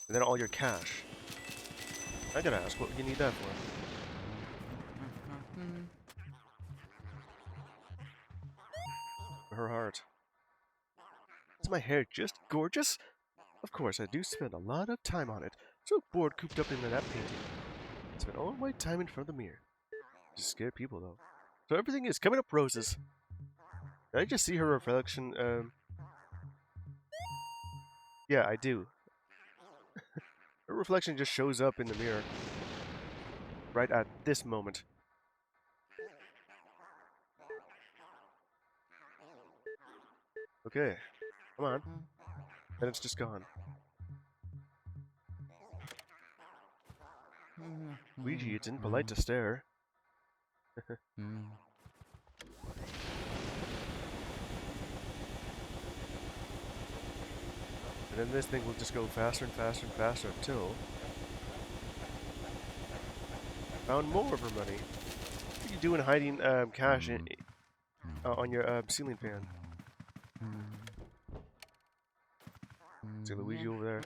And then all your cash. I gotta ask, what you need that for? For her heart. Is my hair just gorgeous? Of course, I do spend a lot of time on it. So bored cooped up in that painting. I spend all my time in front of the mirror. Just scare people though. So everything is coming up roses. Did I just see her reflection? Yeah, I do. Her reflection just shows up in the mirror. Right at this moment. Okay. Come on. Then it's just gone. Luigi, it's impolite to stare. And then this thing will just go faster and faster and faster until found more of her money. What are you doing hiding cash on your ceiling fan? See Luigi over there.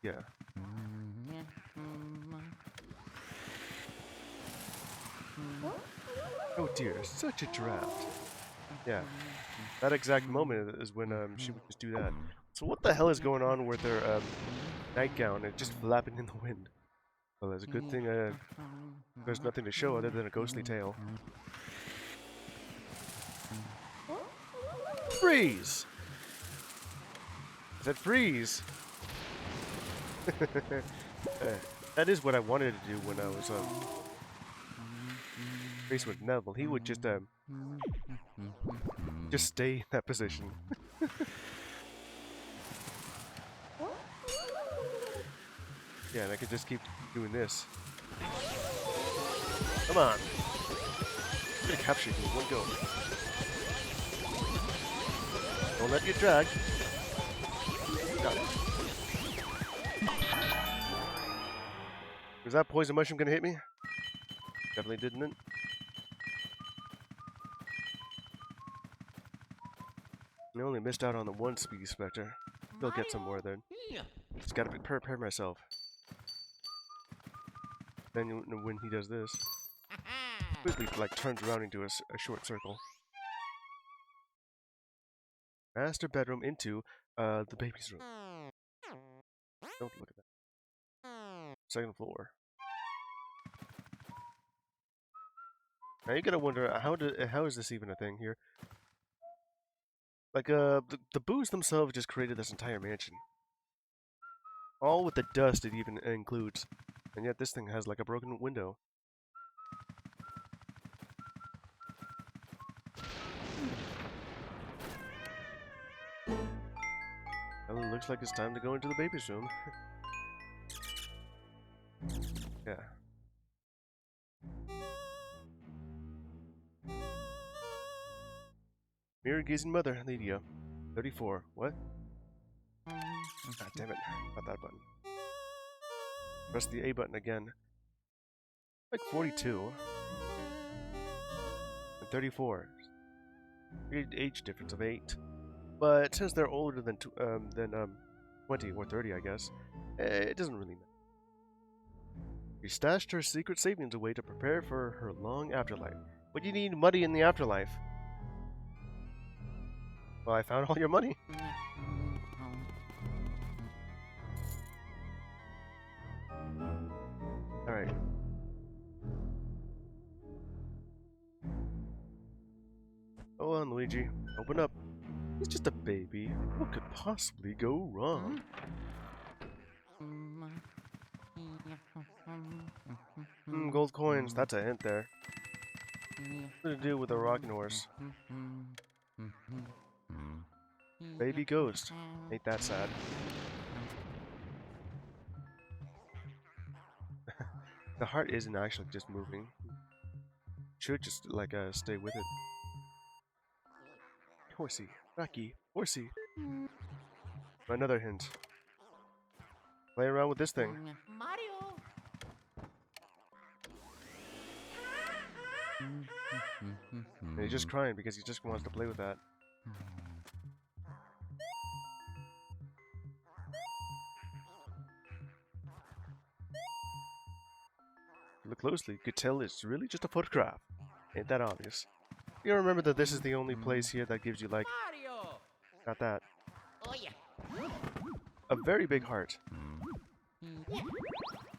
Yeah. Oh dear, such a draft. Yeah. That exact moment is when she would just do that. So what the hell is going on with her nightgown? It's just flapping in the wind. Well, it's a good thing there's nothing to show other than a ghostly tail. Freeze! I said freeze! That is what I wanted to do when I was faced with Neville. He would just stay in that position. Yeah, and I could just keep doing this. Come on! I'm gonna capture you in one go. Don't let you drag. Got it. Was that poison mushroom gonna hit me? Definitely didn't it? I only missed out on the one Speedy Spectre. Still get some more then. Just gotta prepare myself. Then when he does this, quickly like turns around into a short circle. Master bedroom into the baby's room. Don't look at that. Second floor. Now you gotta wonder how is this even a thing here? Like the boos themselves just created this entire mansion. All with the dust it even includes. And yet this thing has like a broken window. Well, it looks like it's time to go into the baby's room. Yeah. Mirror gazing mother, Lydia. 34. What? God damn it. Not that button. Press the A button again. Like 42. And 34. Age difference of 8. But since they're older than 20 or 30, I guess, it doesn't really matter. She stashed her secret savings away to prepare for her long afterlife. But you need money in the afterlife. Well, I found all your money. Alright. Go on, Luigi. Open up. He's just a baby. What could possibly go wrong? Gold coins. That's a hint there. What to do with a rocking horse? Baby ghost. Ain't that sad. The heart isn't actually just moving. Should just like stay with it. Horsey, Rocky, horsey. Another hint. Play around with this thing. Mario. And he's just crying because he just wants to play with that. Look closely, you could tell it's really just a photograph. Ain't that obvious? You remember that this is the only place here that gives you like, Mario. not that, Oh yeah. a very big heart.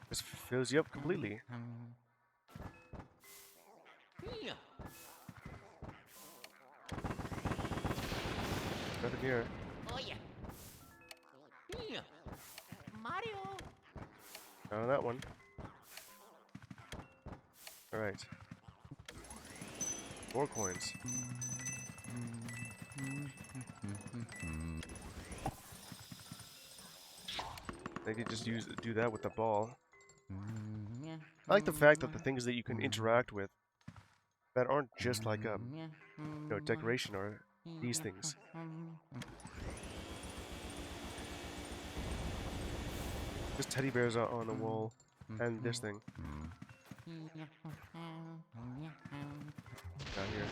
This fills you up completely. Yeah. Nothing here. Oh yeah. Yeah. Mario. Not on that one. Alright. More coins. They could just do that with the ball. I like the fact that the things that you can interact with that aren't just like decoration or these things. Just teddy bears are on the wall and this thing down here.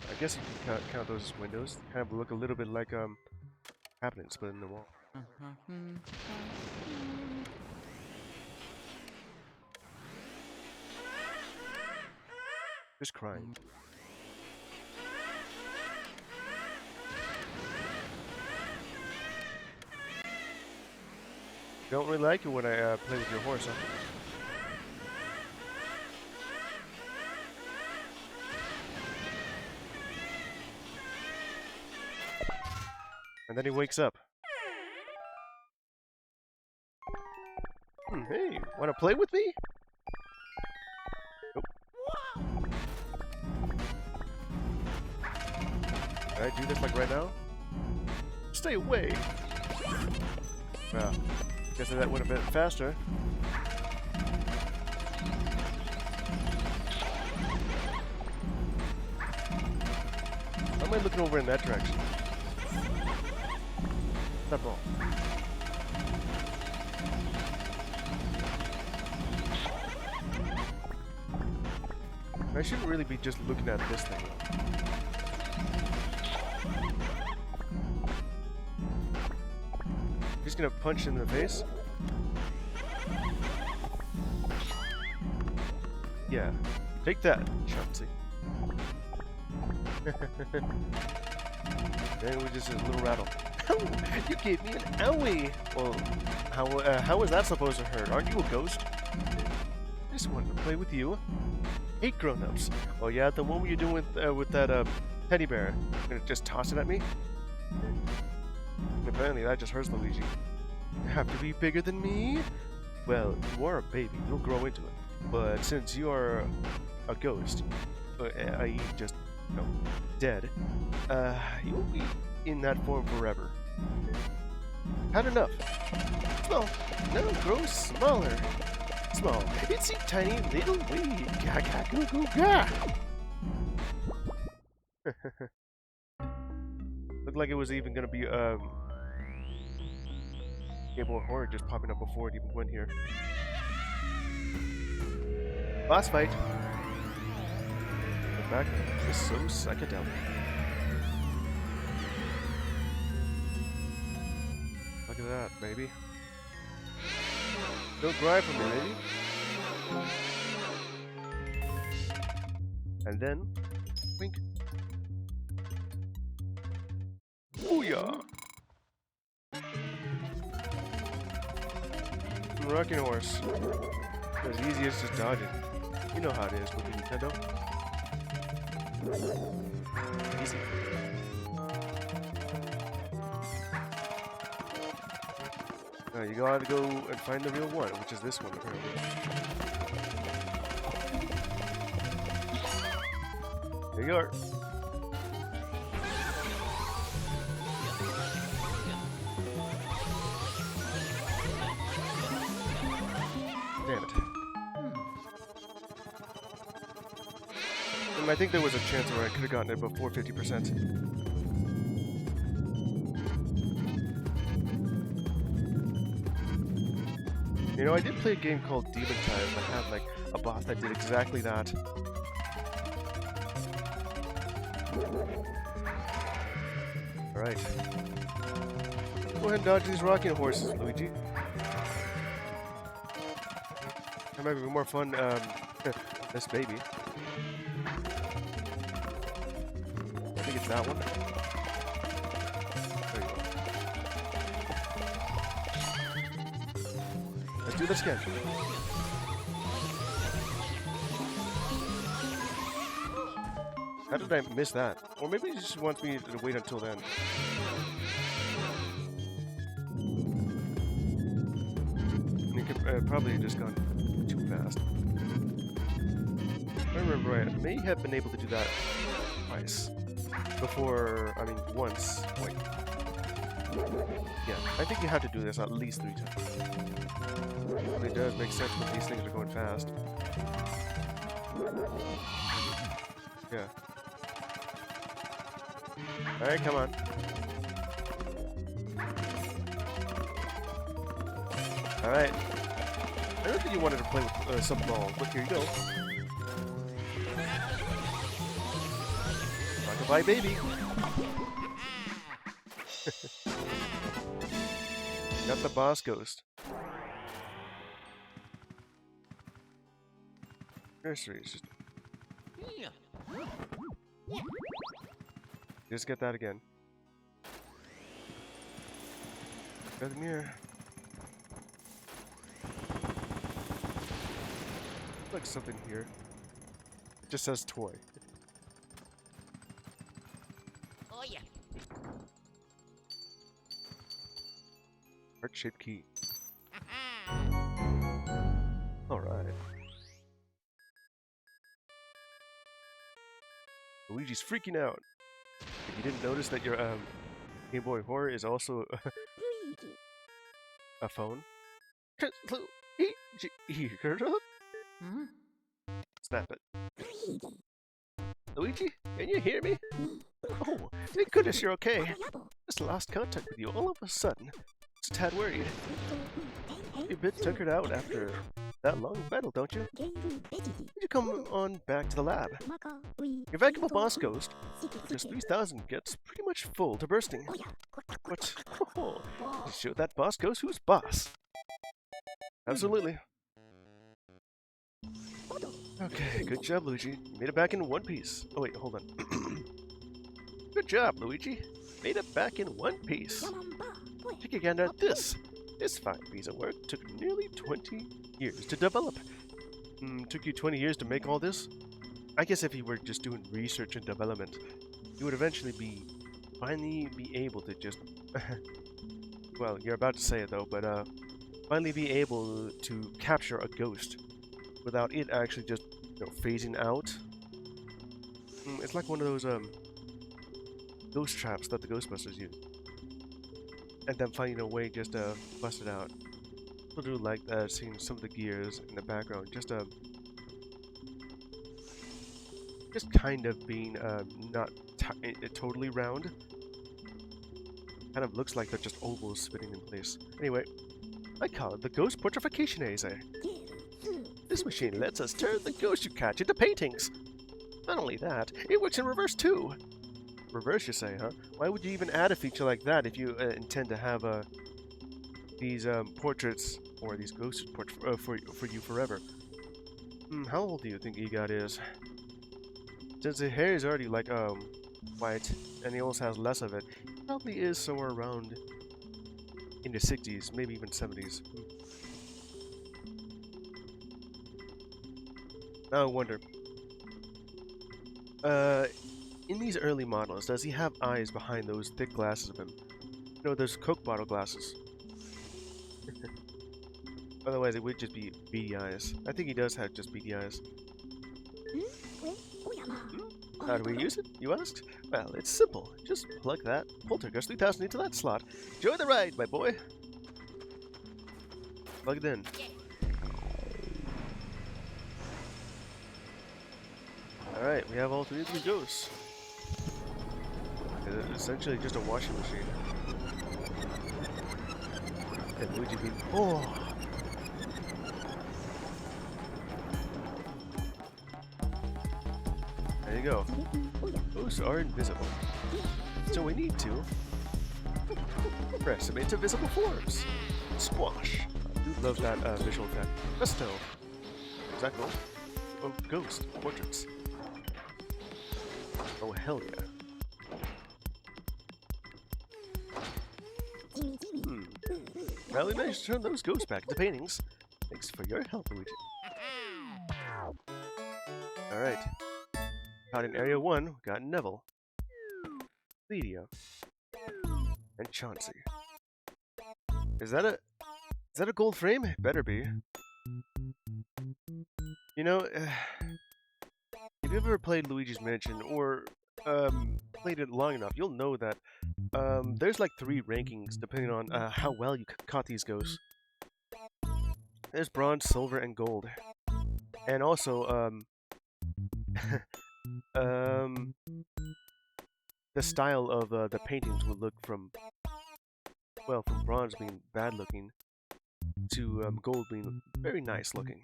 I guess you can count those as windows. Kind of look a little bit like cabinets, but in the wall. Just crying. Don't really like it when I play with your horse, huh? And then he wakes up. Hey, wanna play with me? Nope. Can I do this like right now? Stay away! Well, guess that went a bit faster. Why am I looking over in that direction? That ball. I shouldn't really be just looking at this thing. Just gonna punch in the face. Yeah, take that, Chauncey. And we just a little rattle. You gave me an owie! Well, how was that supposed to hurt? Aren't you a ghost? I just wanted to play with you. Hate grown-ups. Oh yeah, the one you're doing with that teddy bear. You're gonna just toss it at me? Apparently that just hurts Luigi. You have to be bigger than me? Well, you are a baby. You'll grow into it. But since you are a ghost, i.e. just, dead, you'll be in that form forever. Had enough. Small. Now grow smaller. Small. Itsy tiny little wee. Ga ga goo goo ga. Looked like it was even gonna be Game Boy Horror just popping up before it even went here. Boss fight. The back is so psychedelic. Look at that, baby. Don't cry for me, baby. And then, wink. Booyah! Rocking horse. As easy as just dodging. You know how it is with the Nintendo. Easy. Now you gotta go and find the real one, which is this one apparently. There you are. Damn, I think there was a chance where I could have gotten it before 50%. You know, I did play a game called Demon Time that had like a boss that did exactly that. Alright. Go ahead and dodge these rocking horses, Luigi. That might be more fun, this baby. I think it's that one. There you go. Let's do this again. How did I miss that? Or maybe he just wants me to wait until then. You could probably just gone too fast. If I remember right, I may have been able to do that twice. Before, I mean, once. Wait. Yeah, I think you have to do this at least 3 times. It does make sense when these things are going fast. Yeah. Alright, come on. Alright. I don't think you wanted to play with some balls, but here you go. Rockabye, baby! Got the boss ghost. Nursery. Just get that again. Nothing here. Like something here. It just says toy. Oh yeah. Heart-shaped key. Alright. Luigi's freaking out. If you didn't notice that your Game Boy Horror is also a phone. Hmm? Snap it. Luigi, can you hear me? Oh, thank goodness you're okay. Just lost contact with you all of a sudden. Just a tad worried. You're a bit tuckered out after that long battle, don't you? Would you come on back to the lab? Your vacuum boss ghost, just 3,000, gets pretty much full to bursting. What? Oh, show that boss ghost who's boss. Absolutely. Okay, good job, Luigi. You made it back in one piece. Oh wait, hold on. Good job, Luigi. Made it back in one piece. Take a gander at this. This fine piece of work took nearly 20 years to develop. Took you 20 years to make all this? I guess if you were just doing research and development, you would eventually finally be able to just... well, you're about to say it though, but finally be able to capture a ghost without it actually just, phasing out. It's like one of those ghost traps that the Ghostbusters use. And then finding a way just to bust it out. People do like seeing some of the gears in the background, just kind of being not totally round. Kind of looks like they're just ovals spinning in place. Anyway, I call it the Ghost Portrification Assay. This machine lets us turn the ghosts you catch into paintings. Not only that, it works in reverse too. Reverse, you say, huh? Why would you even add a feature like that if you intend to have these portraits or these ghosts for you forever? How old do you think EGOT is? Since his hair is already like white, and he also has less of it, he probably is somewhere around in the 60s, maybe even 70s. Now I wonder. In these early models, does he have eyes behind those thick glasses of him? You know, those Coke bottle glasses. Otherwise, it would just be beady eyes. I think he does have just beady eyes. How do we use it, you asked? Well, it's simple. Just plug that Poltergeist 3000 into that slot. Enjoy the ride, my boy! Plug it in. Alright, we have all three of these ghosts. It's essentially just a washing machine. And Luigi being... Oh! There you go. Ghosts are invisible. So we need to press them into visible forms. Squash. I do love that visual effect. Presto. Is that cool? Oh, ghost portraits. Oh, hell yeah. Well, we managed to turn those ghosts back into paintings. Thanks for your help, Luigi. Alright. Caught in Area 1, we got Neville, Lydia, and Chauncey. Is that a gold frame? It better be. You know, if you've ever played Luigi's Mansion or played it long enough, you'll know that there's like 3 rankings depending on how well you caught these ghosts. There's bronze, silver, and gold. And also, the style of the paintings would look from, well, from bronze being bad looking to gold being very nice looking.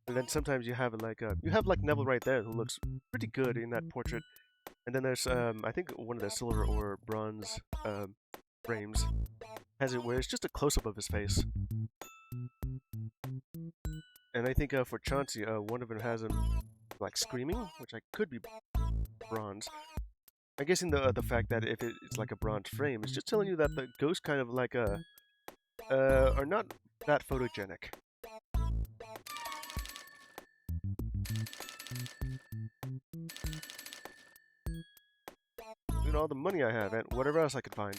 And then sometimes you have like Neville right there who looks pretty good in that portrait. And then there's I think one of the silver or bronze frames has it where it's just a close-up of his face. And I think for Chauncey, one of them has him like screaming, which could be bronze. I'm guessing the fact that if it's like a bronze frame, it's just telling you that the ghosts kind of like are not that photogenic. Look at all the money I have and whatever else I could find.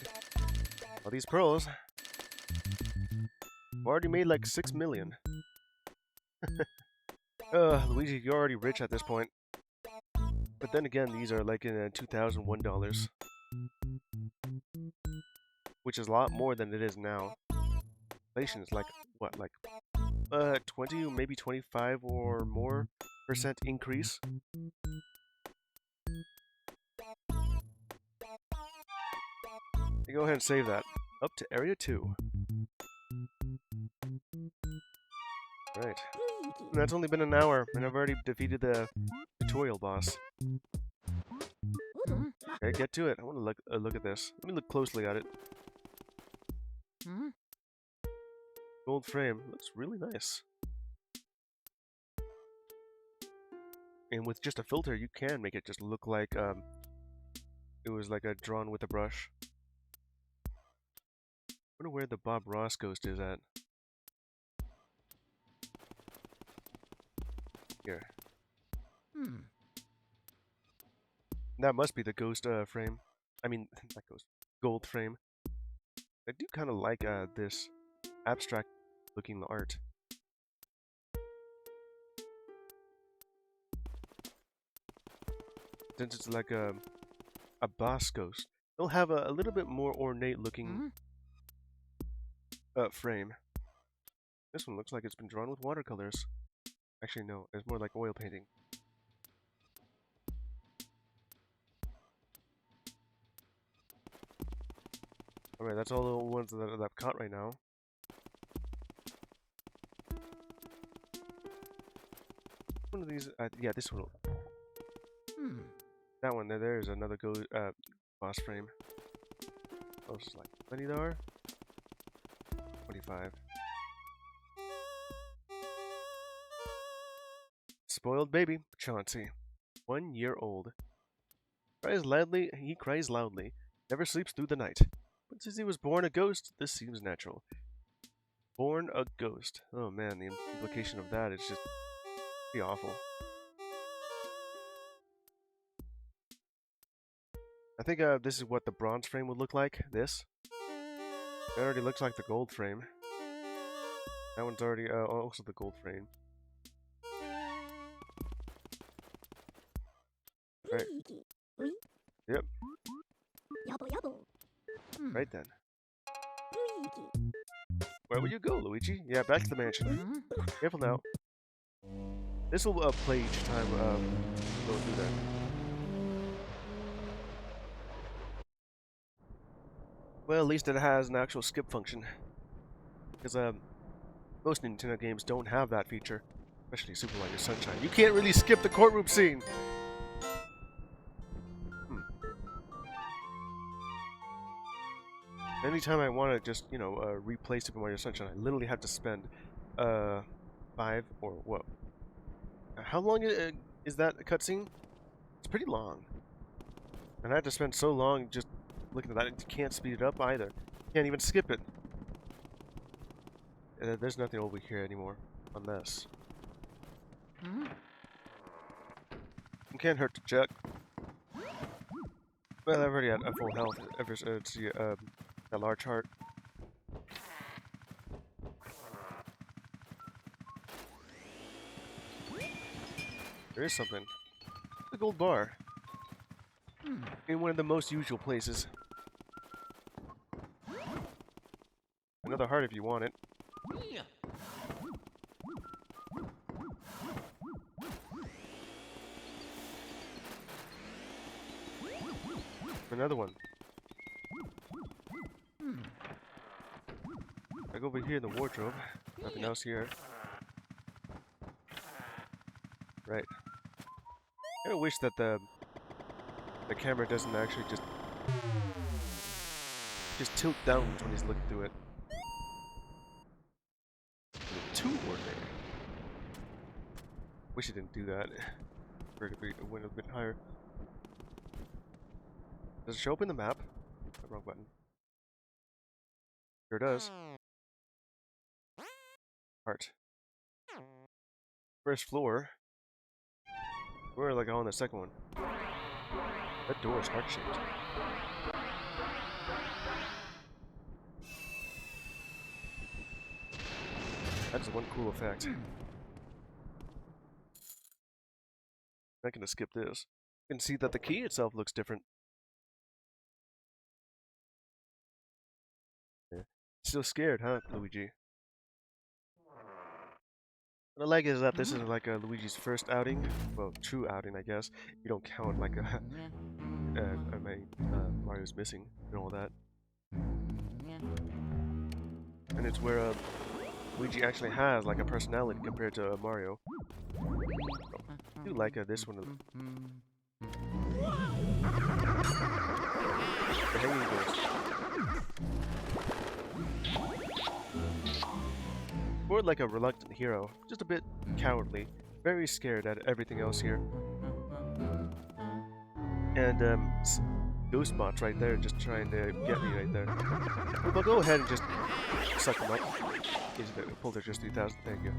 All these pearls. I've already made like 6 million. Luigi, you're already rich at this point. But then again, these are like in $2001. Which is a lot more than it is now. Inflation is like, what, like 20, maybe 25 or more % increase? You go ahead and save that. Up to Area 2. Right. And that's only been an hour, and I've already defeated the tutorial boss. Okay, get to it. I want to look at this. Let me look closely at it. Gold frame. Looks really nice. And with just a filter, you can make it just look like it was like drawn with a brush. I wonder where the Bob Ross ghost is at. Here. That must be the ghost frame. I mean, not ghost. Gold frame. I do kind of like this abstract looking art. Since it's like a boss ghost, it'll have a little bit more ornate looking frame. This one looks like it's been drawn with watercolors. Actually, no, it's more like oil painting. Alright, that's all the ones that I've caught right now. One of these, yeah, this one. That one there is another boss frame. Oh, it's like 20 there. 25. Spoiled baby, Chauncey. 1 year old. He cries loudly. Never sleeps through the night. But since he was born a ghost, this seems natural. Born a ghost. Oh man, the implication of that is just pretty awful. I think this is what the bronze frame would look like. This. It already looks like the gold frame. That one's already also the gold frame. Right. Yep. Right then. Where will you go, Luigi? Yeah, back to the mansion. Careful now. This will play each time go through that. Well, at least it has an actual skip function. Because most Nintendo games don't have that feature. Especially Super Mario Sunshine. You can't really skip the courtroom scene! Anytime I want to just, you know, replay Super Mario Sunshine, I literally have to spend 5 or what? How long is that cutscene? It's pretty long. And I had to spend so long just looking at that. You can't speed it up either. You can't even skip it. There's nothing over here anymore on this. It can't hurt to check. Well, I've already had a full health ever since that large heart. There is something. A gold bar. In one of the most usual places. Another heart if you want it. Another one. I go over here in the wardrobe. Nothing else here. Right. I kinda wish that the camera doesn't actually just tilt downwards when he's looking through it. Too ordinary. Wish it didn't do that. For it to went a bit higher. Does it show up in the map? The wrong button. Sure does. Heart. First floor. We're like on the second one. That door is heart-shaped. That's one cool effect. I'm not gonna skip this. You can see that the key itself looks different. Yeah. Still scared, huh, Luigi? What I like is that this is like Luigi's first outing. Well, true outing, I guess. You don't count like Mario's missing and all that. And it's where Luigi actually has like a personality compared to Mario. I do like this one. The hanging ghost. More like a reluctant hero, just a bit cowardly, very scared at everything else here. And ghost bots right there, just trying to get me right there. But go ahead and just suck them up. Easy to pull their just 3000. Thank you.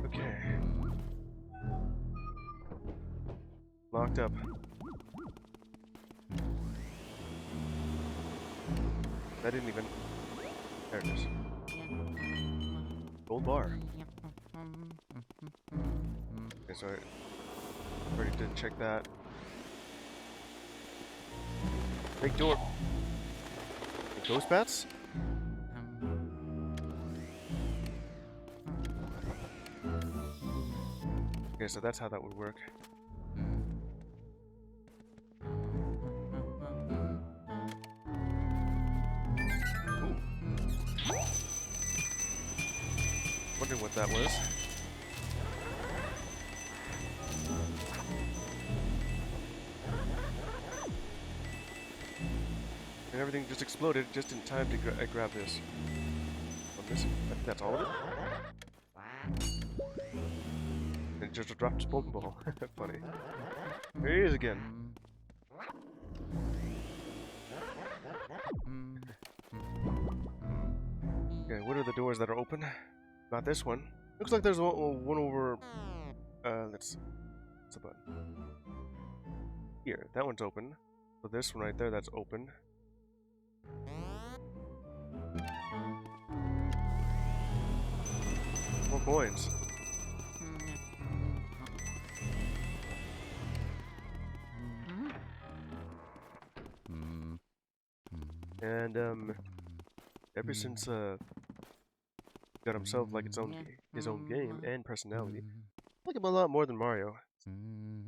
Okay. Locked up. I didn't even. There it is. Gold bar. Okay, so I already did check that. Big door. The ghost bats? Okay, so that's how that would work. Wondering what that was. And everything just exploded just in time to grab this. I'm missing. I think that's all of it. And it just dropped his Pokeball. Funny. Here he is again. Okay, what are the doors that are open? Not this one. Looks like there's one over. What's the button? Here, that one's open. So this one right there, that's open. More coins. And ever since got himself like his own game and personality. I like him a lot more than Mario.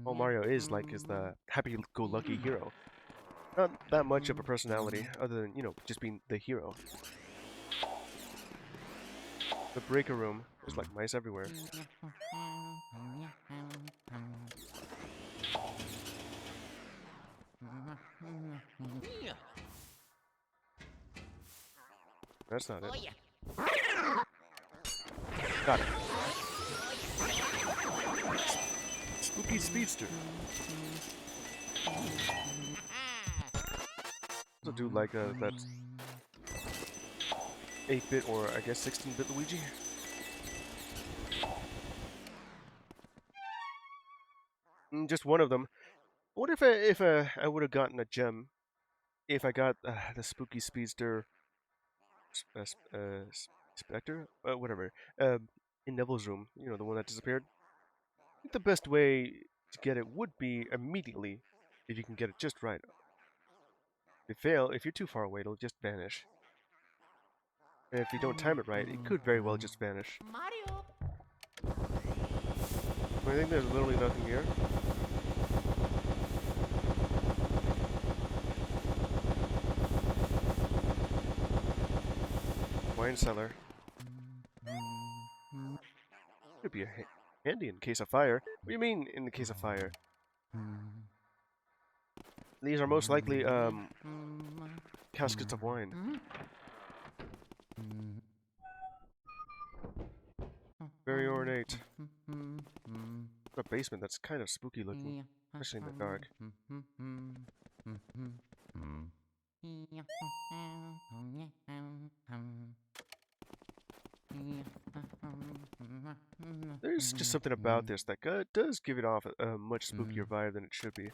All Mario is like is the happy-go-lucky hero. Not that much of a personality, other than, you know, just being the hero. The breaker room, there's like mice everywhere. That's not it. Oh yeah. Got it. Spooky Speedster. Also do like that 8-bit or I guess 16-bit Luigi. Just one of them. What if I would have gotten a gem if I got the Spooky Speedster Spectre? Whatever. In Neville's room, you know, the one that disappeared. I think the best way to get it would be immediately, if you can get it just right. If you're too far away, it'll just vanish. And if you don't time it right, it could very well just vanish. Mario. I think there's literally nothing here. Wine cellar. Could be handy in case of fire. What do you mean in the case of fire? These are most likely caskets of wine. Very ornate. A basement that's kind of spooky looking, especially in the dark. There's just something about this that does give it off a much spookier vibe than it should be.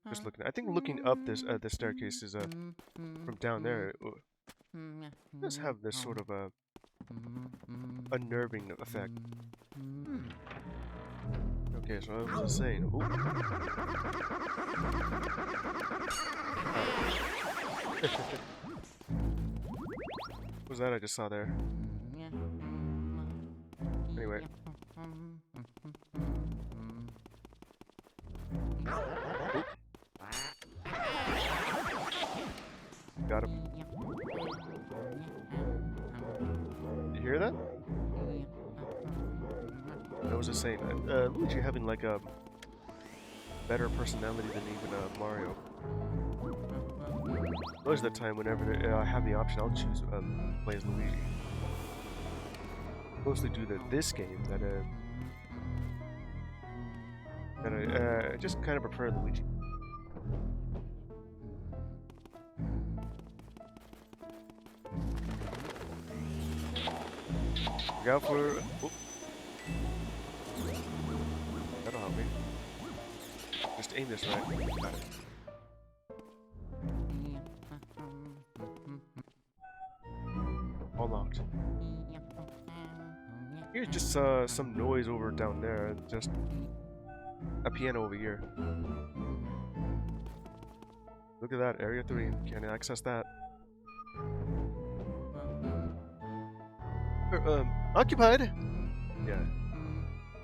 Just looking, I think looking up this staircase is from down there. It does have this sort of a unnerving effect. Okay, so I was just saying. Ooh. What was that I just saw there? Anyway. Oop. Got him. You hear that? I was just saying, Luigi having like a better personality than even Mario. Most of the time, whenever I have the option, I'll choose play as Luigi. Mostly due to this game that I just kind of prefer Luigi. Look out for. Oh. That'll help me. Just aim this right. Got it. All locked. Here's just some noise over down there, and just a piano over here. Look at that, Area 3. Can't access that. Occupied? Yeah.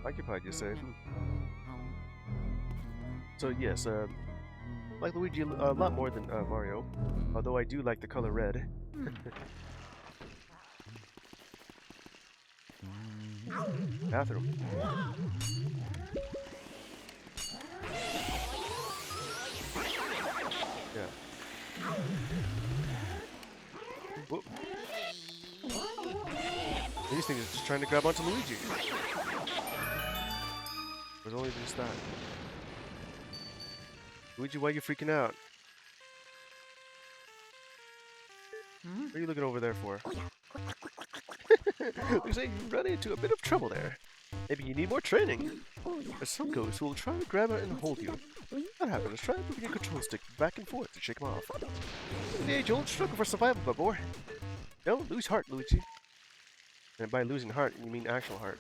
Occupied, you say? So yes, like Luigi a lot more than Mario, although I do like the color red. Bathroom. Yeah. Whoop. These things are just trying to grab onto Luigi. There's only just that. Luigi, why are you freaking out? What are you looking over there for? Looks like you run into a bit of trouble there. Maybe you need more training. There's some ghosts who will try to grab it and hold you. That happens. Try moving your control stick back and forth to shake them off. The age-old struggle for survival, my boy. Don't lose heart, Luigi. And by losing heart, you mean actual heart.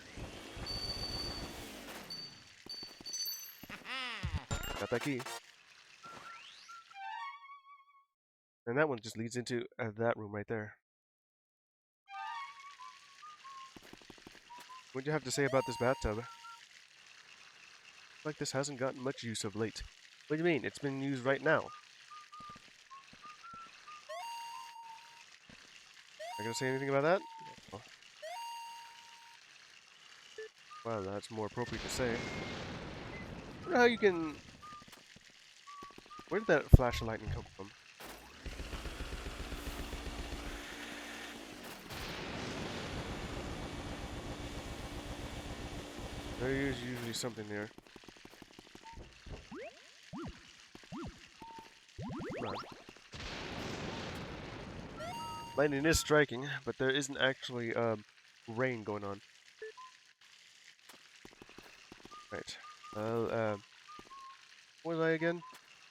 Got that key. And that one just leads into that room right there. What'd you have to say about this bathtub? Like this hasn't gotten much use of late. What do you mean? It's been used right now. Not gonna say anything about that? Oh. Well, that's more appropriate to say. I wonder how you can... Where did that flash of lightning come from? There is usually something there. Come on. Lightning is striking, but there isn't actually rain going on. Right. Well, what was I again?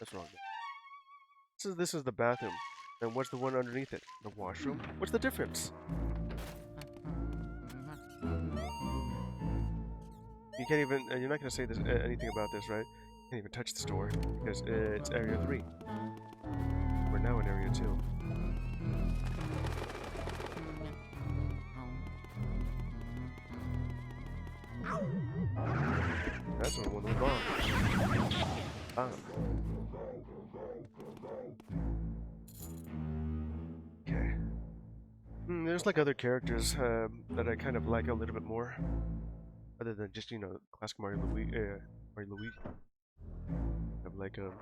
That's wrong. This is the bathroom. Then what's the one underneath it? The washroom? What's the difference? You can't even. You're not gonna say this, anything about this, right? You can't even touch the store because it's Area 3. We're now in Area 2. That's the one with the bomb. Bomb. Okay. There's like other characters that I kind of like a little bit more, other than just classic Mario Luigi. Of like a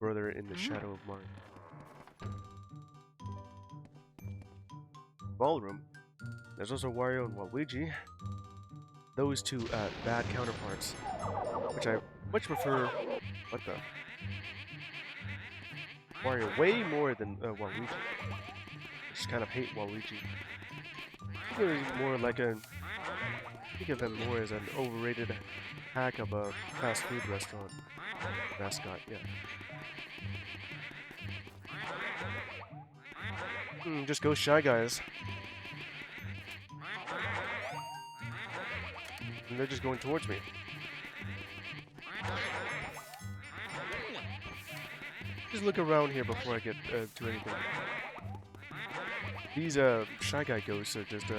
brother in the shadow of Mario. Ballroom. There's also Wario and Waluigi. Those two bad counterparts, which I much prefer. What the? Wario way more than Waluigi. I just kind of hate Waluigi. I think it was more like a. Think of him more as an overrated hack of a fast food restaurant mascot. Yeah. Just go Shy Guys. And they're just going towards me. Just look around here before I get to anything. These Shy Guy ghosts are just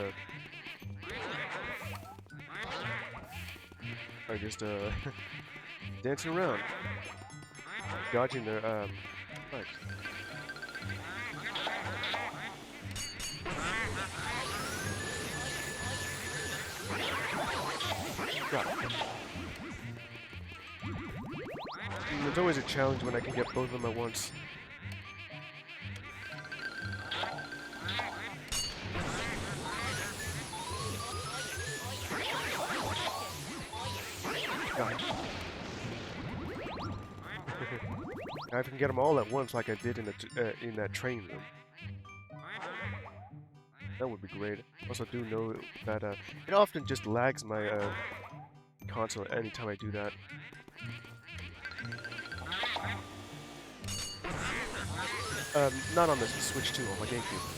dancing around, dodging their bugs. Got it. There's always a challenge when I can get both of them at once. Got it. Now if I can get them all at once like I did in that train room. That would be great. Also do know that it often just lags my console anytime I do that. Not on the Switch 2, on my GameCube.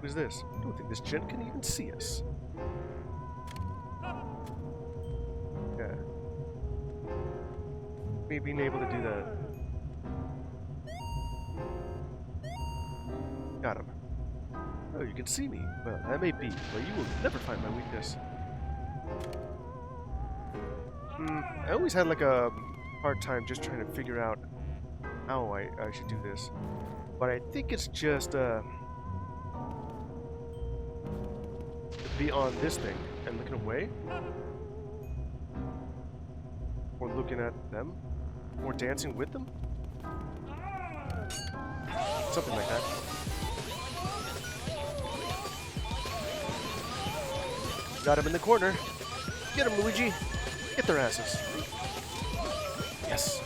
Who's this? I don't think this gent can even see us. Yeah. Me being able to do that. Got him. Oh, you can see me. Well, that may be, but you will never find my weakness. I always had like a hard time just trying to figure out how I should do this. But I think it's just be on this thing and looking away, or looking at them, or dancing with them, something like that. Got him in the corner. Get him, Luigi. Get their asses. Yes.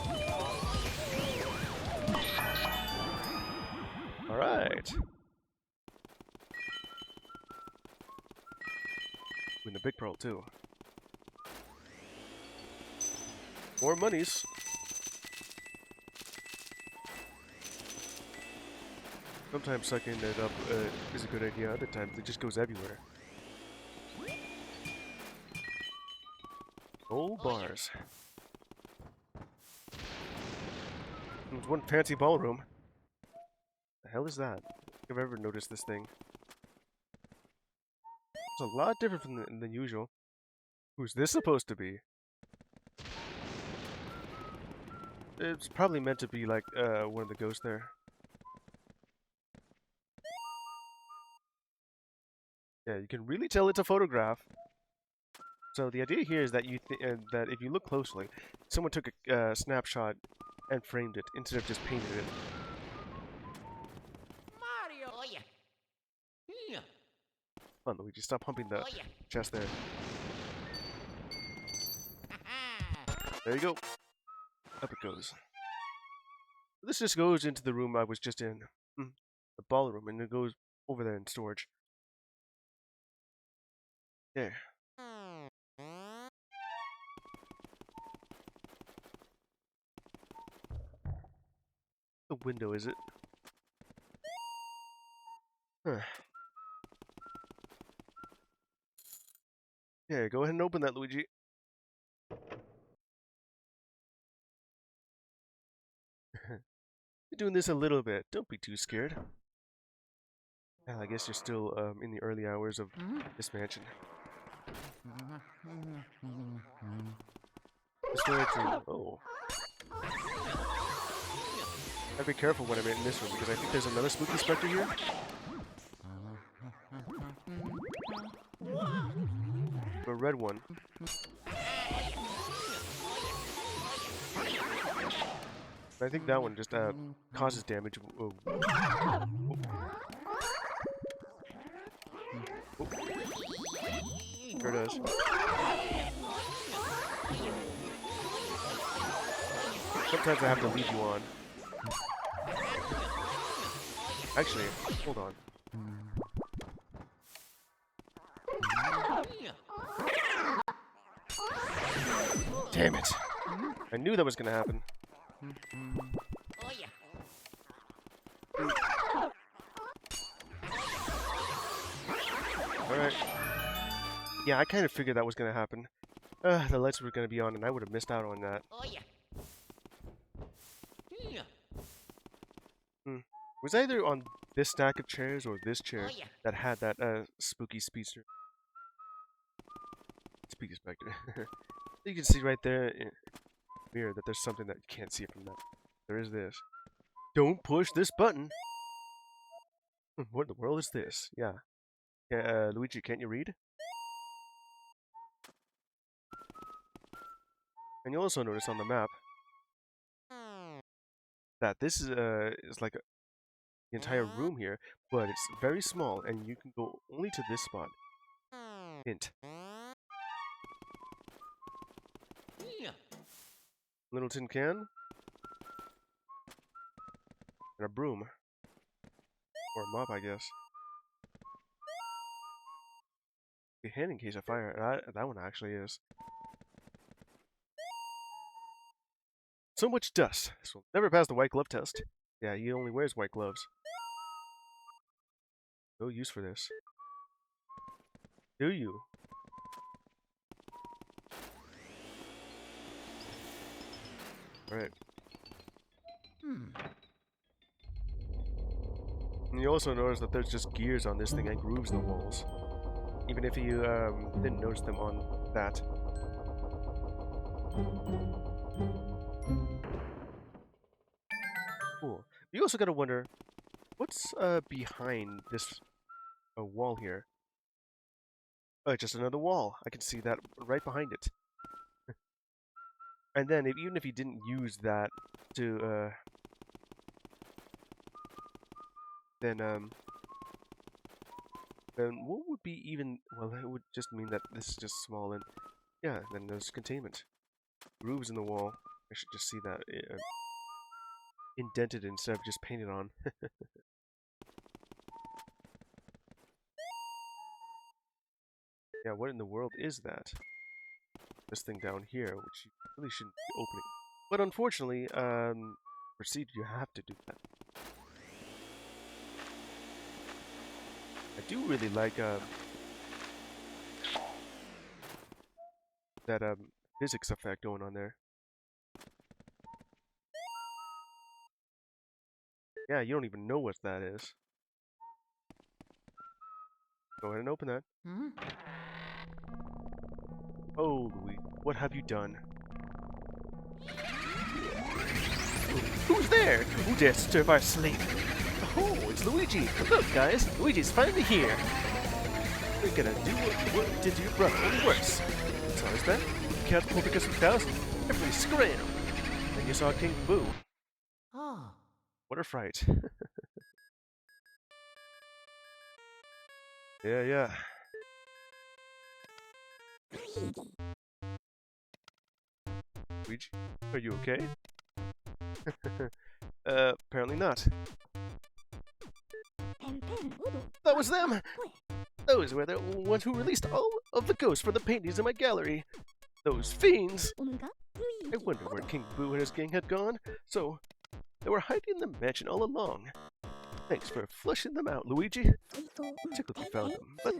All right. Win the big pearl too. More monies. Sometimes sucking it up is a good idea, other times it just goes everywhere. Gold bars. There's one fancy ballroom. The hell is that? If I've ever noticed this thing. It's a lot different than usual. Who's this supposed to be? It's probably meant to be like one of the ghosts there. Yeah, you can really tell it's a photograph. So the idea here is that that if you look closely, someone took a snapshot and framed it instead of just painted it. Mario. Oh yeah. Yeah. Come on, Luigi, stop humping the Oh yeah. chest there. There you go. Up it goes. This just goes into the room I was just in. The ballroom, and it goes over there in storage. There. The window, is it? Huh. Yeah, go ahead and open that, Luigi. You're doing this a little bit. Don't be too scared. Yeah, I guess you're still in the early hours of this mansion. The storage room. Oh. I'd be careful when I'm in this room because I think there's another spooky specter here. A red one. I think that one just causes damage. Oh. Oh. Oh. Sure does. Sometimes I have to lead you on. Actually, hold on. Damn it. I knew that was gonna happen. Oh yeah. Alright. Yeah, I kind of figured that was gonna happen. The lights were gonna be on and I would have missed out on that. Oh yeah. Yeah. It was either on this stack of chairs or this chair Oh yeah. that had that spooky speedster. Spooky specter. You can see right there in the mirror that there's something that you can't see from that. There is this. Don't push this button! What in the world is this? Yeah. Yeah, Luigi, can't you read? And you also notice on the map that this is like the entire room here, but it's very small and you can go only to this spot. Hint. Yeah. Little tin can. And a broom. Or a mop, I guess. A hand in case of fire. That one actually is. So much dust. This will never pass the white glove test. Yeah, he only wears white gloves. No use for this. Do you? Alright. And you also notice that there's just gears on this thing and grooves in the walls. Even if you didn't notice them on that. Cool. You also gotta wonder, what's behind this wall here? Oh, just another wall. I can see that right behind it. And then, even if you didn't use that to, then what would be even, well, it would just mean that this is just small, and, yeah, then there's containment. Grooves in the wall. I should just see that indented instead of just painted on. Yeah, what in the world is that? This thing down here, which you really shouldn't be opening. But unfortunately, proceed, you have to do that. I do really like that physics effect going on there. Yeah, you don't even know what that is. Go ahead and open that. Hmm? Oh, Louis, what have you done? Who's there? Who dares disturb our sleep? Oh, it's Luigi! Look, guys, Luigi's finally here! We're gonna do what did to your brother, only worse. So is that? You can't pull because of 1,000. Everybody scram! Then you saw King Boo. Oh. What a fright. Yeah. Luigi, are you okay? Apparently not. That was them! Those were the ones who released all of the ghosts for the paintings in my gallery. Those fiends! I wonder where King Boo and his gang had gone. So, they were hiding in the mansion all along. Thanks for flushing them out, Luigi. Tickled you found them, but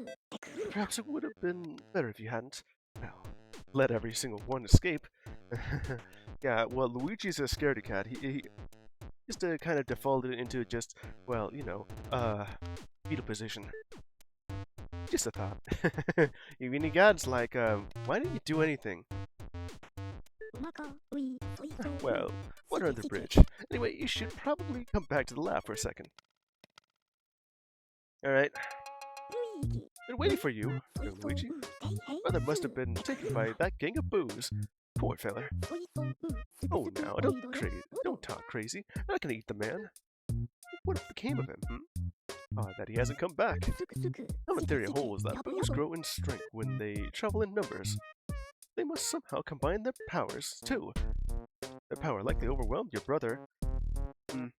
perhaps it would have been better if you hadn't. Well, let every single one escape. Yeah, well, Luigi's a scaredy cat. He just kind of defaulted into just, well, you know, fetal position. Just a thought. Even the god's like, why didn't you do anything? Well, water under the bridge. Anyway, you should probably come back to the lab for a second. Alright. Been waiting for you, Luigi. Brother must have been taken by that gang of boos. Poor feller. Oh, now, don't talk crazy. I'm not gonna eat the man. What became of him, Odd that he hasn't come back. Common theory holds that boos grow in strength when they travel in numbers. They must somehow combine their powers, too. Their power likely overwhelmed your brother. And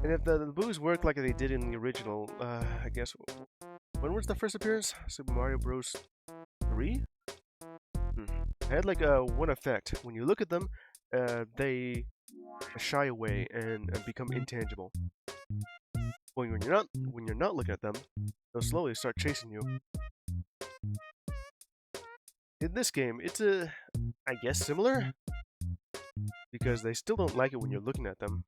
if the boos work like they did in the original, I guess... When was the first appearance? Super Mario Bros. 3? It had like one effect. When you look at them, they shy away and become intangible. When you're not looking at them, they'll slowly start chasing you. In this game, it's I guess similar, because they still don't like it when you're looking at them.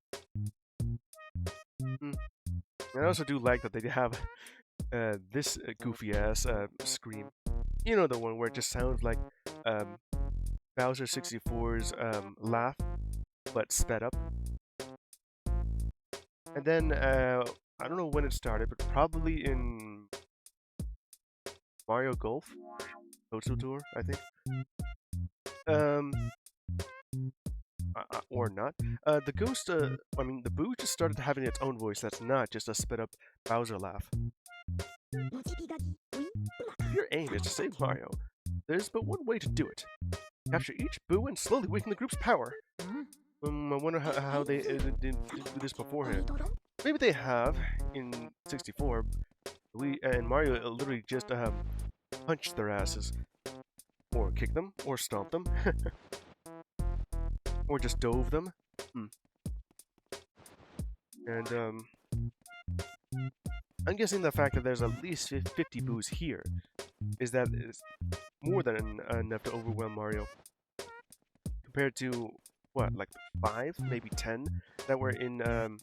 I also do like that they have this goofy ass scream. You know, the one where it just sounds like Bowser 64's laugh, but sped up. And then I don't know when it started, but probably in Mario Golf, Toadstool Tour, I think. Or not. The ghost, the Boo just started having its own voice that's not just a sped up Bowser laugh. If your aim is to save Mario, there's but one way to do it. Capture each Boo and slowly weaken the group's power. I wonder how they did do this beforehand. Maybe they have in 64. And Mario literally just punched their asses, or kicked them, or stomped them, or just dove them. And I'm guessing the fact that there's at least 50 Boos here is more than enough to overwhelm Mario. Compared to what, like 5, maybe 10 that were in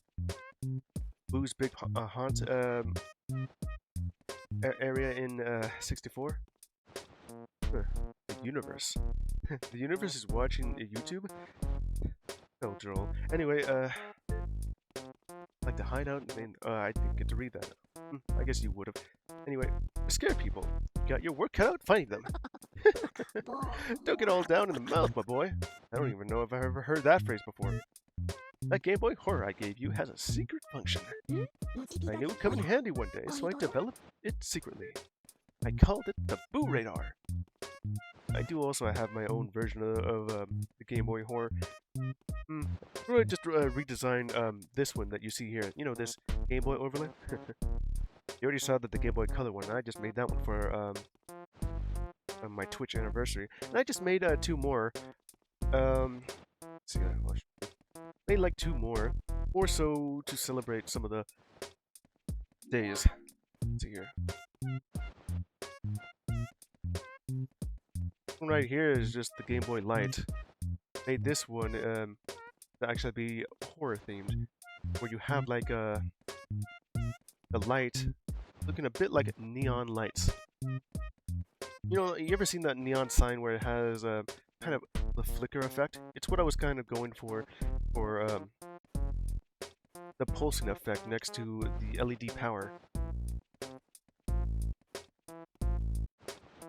Boo's big haunt area in 64. The universe. The universe is watching YouTube? No, Joel. Anyway, like the hideout, I didn't get to read that. I guess you would have. Anyway, scare people. You got your work cut out finding them. Don't get all down in the mouth, my boy. I don't even know if I've ever heard that phrase before. That Game Boy Horror I gave you has a secret function. I knew it would come in handy one day, so I developed it secretly. I called it the Boo Radar. I do also have my own version of the Game Boy Horror. I just redesigned this one that you see here. You know, this Game Boy overlay? You already saw that the Game Boy Color one. I just made that one for my Twitch anniversary. And I just made 2 more. Let's see, made like 2 more. Or so to celebrate some of the days. Let's see here. one right here is just the Game Boy Light. Made this one to actually be horror themed, where you have like the light looking a bit like neon lights. You know, you ever seen that neon sign where it has kind of the flicker effect? It's what I was kind of going for the pulsing effect next to the LED power.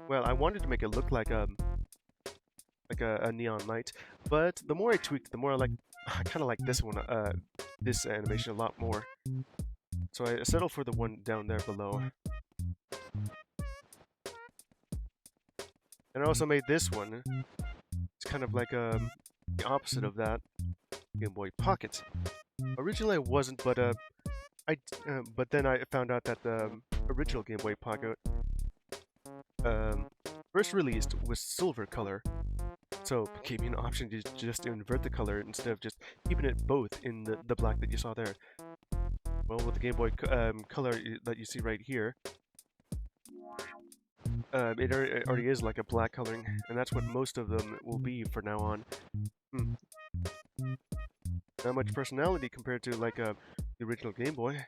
Well, I wanted to make it look like a neon light, but the more I tweaked, the more I kind of like this one, this animation a lot more. So I settled for the one down there below. And I also made this one. It's kind of like the opposite of that Game Boy Pocket. Originally I wasn't, but but then I found out that the original Game Boy Pocket first released was silver color, so it gave me an option to just invert the color instead of just keeping it both in the black that you saw there. Well, with the Game Boy color that you see right here, it already is like a black coloring, and that's what most of them will be for now on. Not much personality compared to like the original Game Boy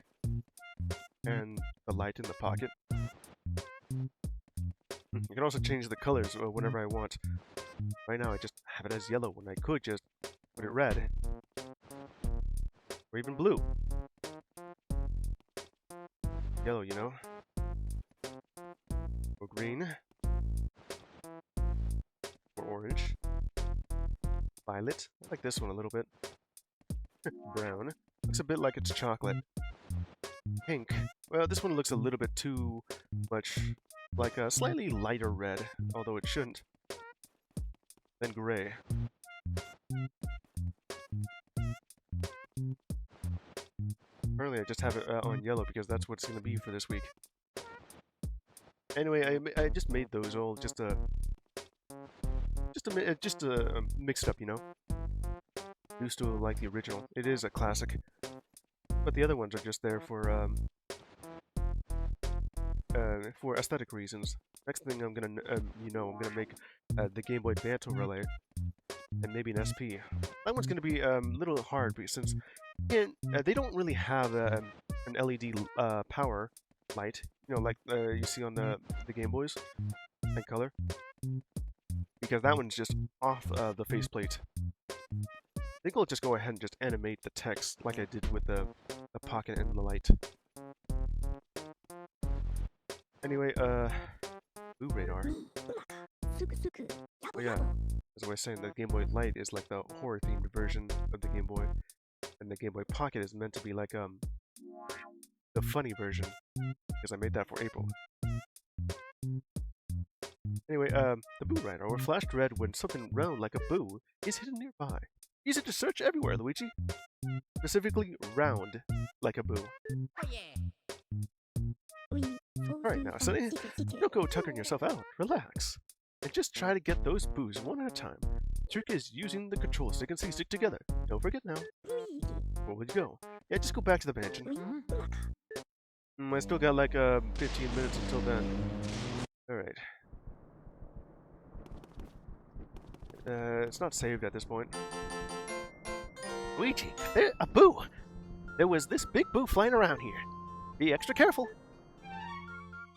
and the light in the pocket. You can also change the colors whenever I want. Right now I just have it as yellow when I could just put it red. Or even blue. Yellow, you know. Or green. Or orange. Violet. I like this one a little bit. Brown. Looks a bit like it's chocolate. Pink. Well, this one looks a little bit too much like a slightly lighter red, although it shouldn't. Then gray. Apparently I just have it on yellow because that's what it's going to be for this week. Anyway, I just made those all just mix it up, you know. Used to like the original. It is a classic. But the other ones are just there for aesthetic reasons. Next thing I'm gonna, I'm gonna make the Game Boy Banto Relay, and maybe an SP. That one's gonna be a little hard because since they don't really have an LED power light, you know, like you see on the Game Boys, like color, because that one's just off the faceplate. I think I'll just go ahead and just animate the text like I did with the pocket and the light. Anyway, Blue Radar. Oh yeah, as I was saying, the Game Boy Light is like the horror-themed version of the Game Boy, and the Game Boy Pocket is meant to be like the funny version, because I made that for April. Anyway, the Boo Radar, or flashed red when something round like a boo is hidden nearby. Easy to search everywhere, Luigi. Specifically, round like a boo. Oh yeah. Alright now, Sonny, don't go tucking yourself out. Relax. And just try to get those boos one at a time. The trick is using the control stick and stick together. Don't forget now. Where will you go? Yeah, just go back to the mansion. I still got like 15 minutes until then. Alright. It's not saved at this point. Luigi, there, a boo! There was this big boo flying around here. Be extra careful.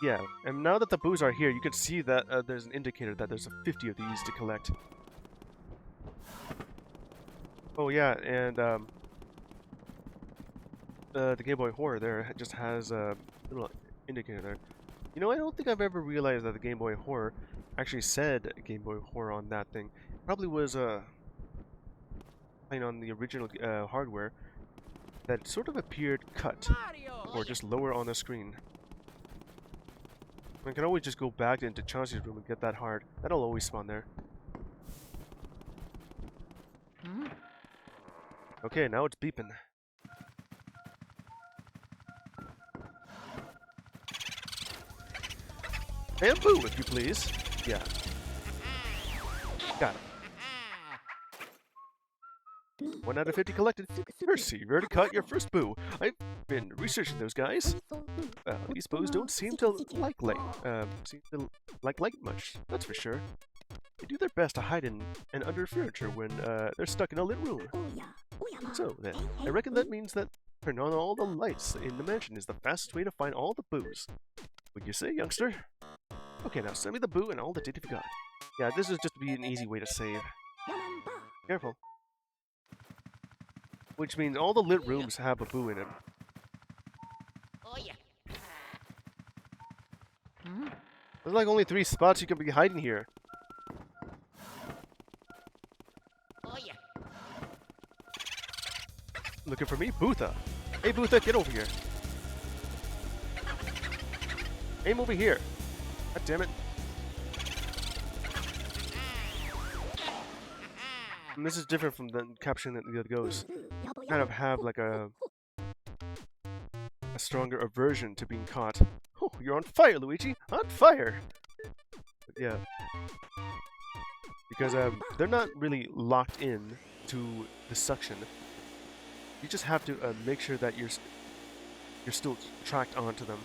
Yeah, and now that the boos are here, you can see that there's an indicator that there's 50 of these to collect. Oh yeah, and the Game Boy Horror there just has a little indicator there. You know, I don't think I've ever realized that the Game Boy Horror actually said Game Boy Horror on that thing. It probably was playing on the original hardware that sort of appeared cut or just lower on the screen. I can always just go back into Chauncey's room and get that hard. That'll always spawn there. Okay, now it's beeping. Bamboo, if you please. Yeah. Got it. 1 out of 50 collected. Percy, you've already caught your first boo. I've been researching those guys. These boos don't seem to like light much, that's for sure. They do their best to hide in and under furniture when they're stuck in a lit room. So then, I reckon that means that turning on all the lights in the mansion is the fastest way to find all the boos. Would you say, youngster? Okay, now send me the boo and all the data you got. Yeah, this is just to be an easy way to save. Careful. Which means all the lit rooms have a boo in it. Oh yeah. There's like only 3 spots you can be hiding here. Oh yeah. Looking for me? Bootha. Hey, Bootha, get over here. Aim over here. God damn it. And this is different from the caption that the other goes. Kind of have like a stronger aversion to being caught. Oh, you're on fire, Luigi! On fire! But yeah. Because they're not really locked in to the suction. You just have to make sure that you're still tracked onto them.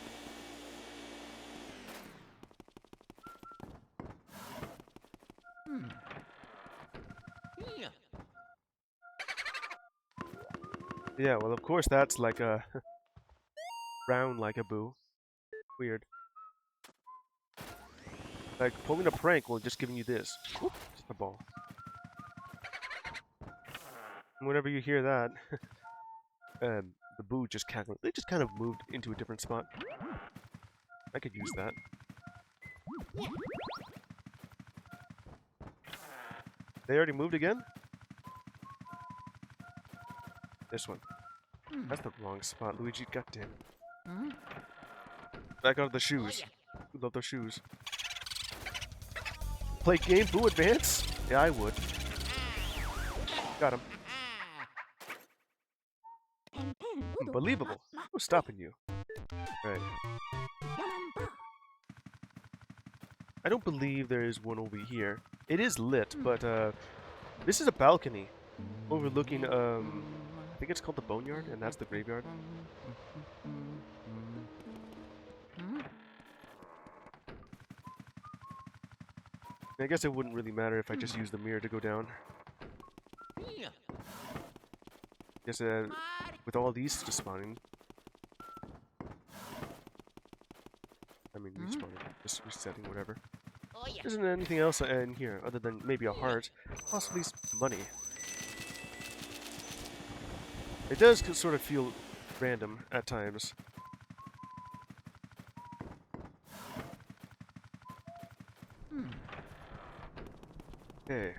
Yeah. Yeah, well, of course that's like a round like a boo. Weird. Like pulling a prank while just giving you this. Whoop, just a ball. And whenever you hear that, the boo just cackling. They just kind of moved into a different spot. I could use that. They already moved again? This one. That's the wrong spot, Luigi. Goddamn. Back out of the shoes. We love those shoes. Play game Boo Advance? Yeah, I would. Got him. Unbelievable. Who's stopping you? Right. I don't believe there is one over here. It is lit, but this is a balcony overlooking I think it's called the Boneyard, and that's the graveyard. I guess it wouldn't really matter if I just used the mirror to go down. Yeah. Guess with all these just spawning, I mean respawning, just resetting, whatever. Oh yeah. Isn't there anything else in here other than maybe a heart, possibly money? It does sort of feel random at times. Okay.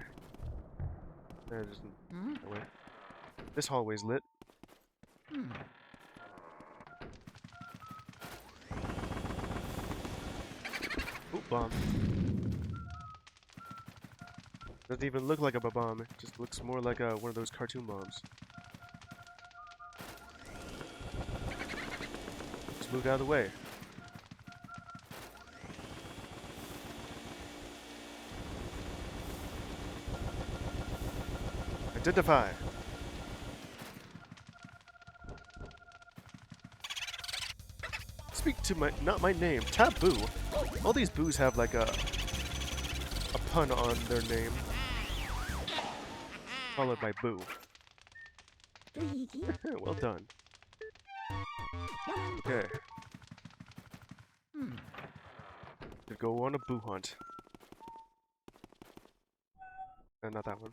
That isn't that way. This hallway's lit. Ooh, bomb. Doesn't even look like a bomb. It just looks more like one of those cartoon bombs. Just moved out of the way. Identify. Speak to not my name. Taboo. All these boos have like a pun on their name, followed by boo. Well done. Okay. Could go on a boo hunt. Not that one.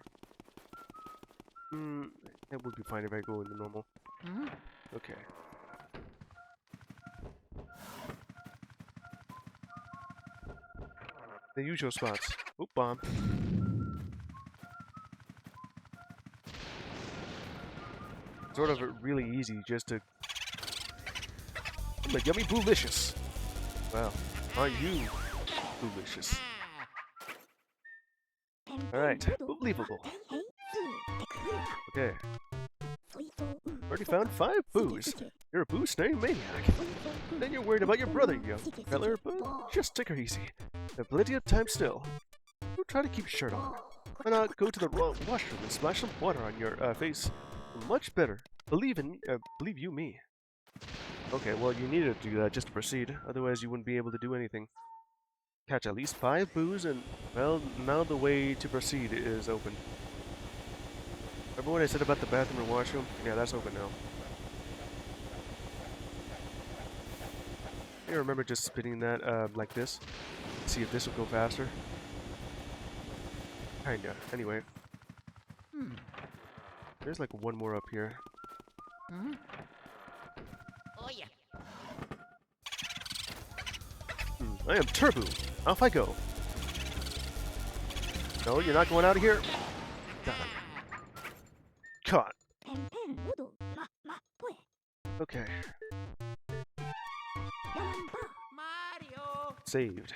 It would be fine if I go in the normal. Okay. The usual spots. Oop, bomb. Sort of really easy just to... I'm a yummy boolicious. Wow. Aren't you boolicious? Alright. Believable. Okay. Already found 5 boos. You're a boo snare maniac. Then you're worried about your brother, young feller, but just take her easy. Have plenty of time still. Don't try to keep your shirt on. Why not go to the washroom and splash some water on your face? Much better. Believe you me. Okay, well you needed to do that just to proceed. Otherwise you wouldn't be able to do anything. catch at least 5 boos, and, well, now the way to proceed is open. Remember what I said about the bathroom and washroom? Yeah, that's open now. I remember just spinning that like this. See if this will go faster. Kinda. Anyway, there's like one more up here. Oh yeah. I am Turbo. Off I go. No, you're not going out of here. Got it. Caught. Okay. Mario. Saved.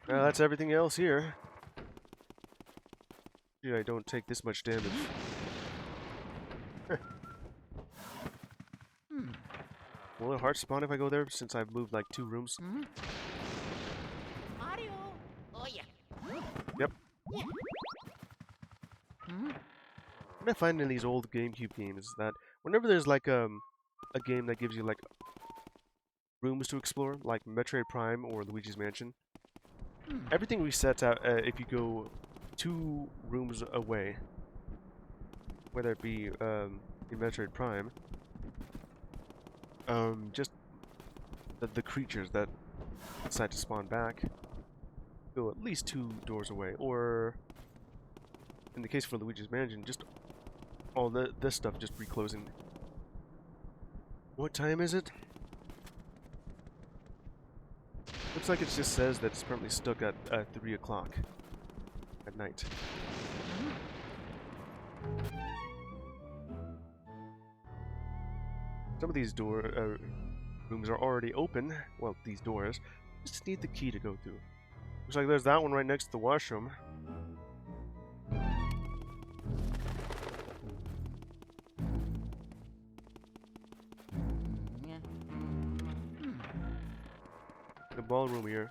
Well, that's everything else here. Dude, I don't take this much damage. Will a heart spawn if I go there, since I've moved like 2 rooms? Mario. Oh yeah. Yep. What I find in these old GameCube games is that whenever there's like a game that gives you like rooms to explore, like Metroid Prime or Luigi's Mansion, everything resets out if you go 2 rooms away. Whether it be in Metroid Prime, just the creatures that decide to spawn back go at least 2 doors away, or in the case for Luigi's Mansion, just all this stuff just reclosing. What time is it? Looks like it just says that it's permanently stuck at 3 o'clock at night. Some of these rooms are already open. Well, these doors. Just need the key to go through. Looks like there's that one right next to the washroom. The ballroom here.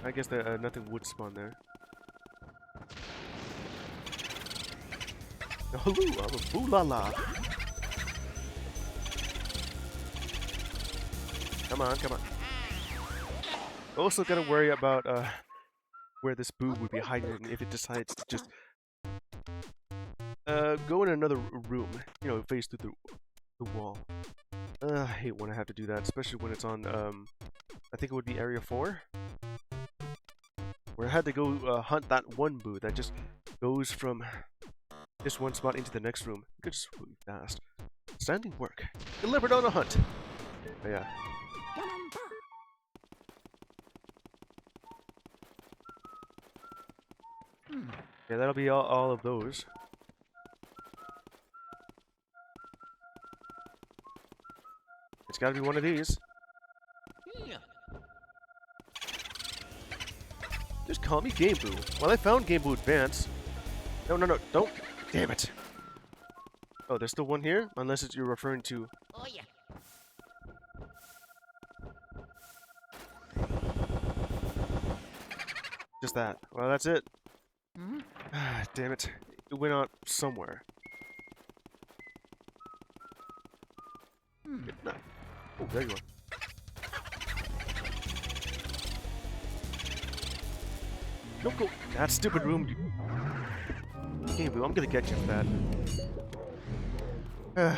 I guess that nothing would spawn there. Oh, I'm a boo-la-la. Come on, come on. Also gotta worry about where this boo would be hiding if it decides to just go in another room. You know, face through the wall. I hate when I have to do that, especially when it's on I think it would be Area 4, where I had to go hunt that one boo that just goes from this one spot into the next room. You could just really fast. Standing work. Delivered on a hunt. Oh, yeah. Yeah, that'll be all of those. It's gotta be one of these. Just call me Game Boo. Well, I found Game Boo Advance. No, no, no, don't. Damn it. Oh, there's still one here? Unless you're referring to... Oh yeah. just that. Well, that's it. Ah, damn it. It went out somewhere. No. Oh, there you are. Don't go that stupid room. Game Boo, I'm gonna get you for that. Alright.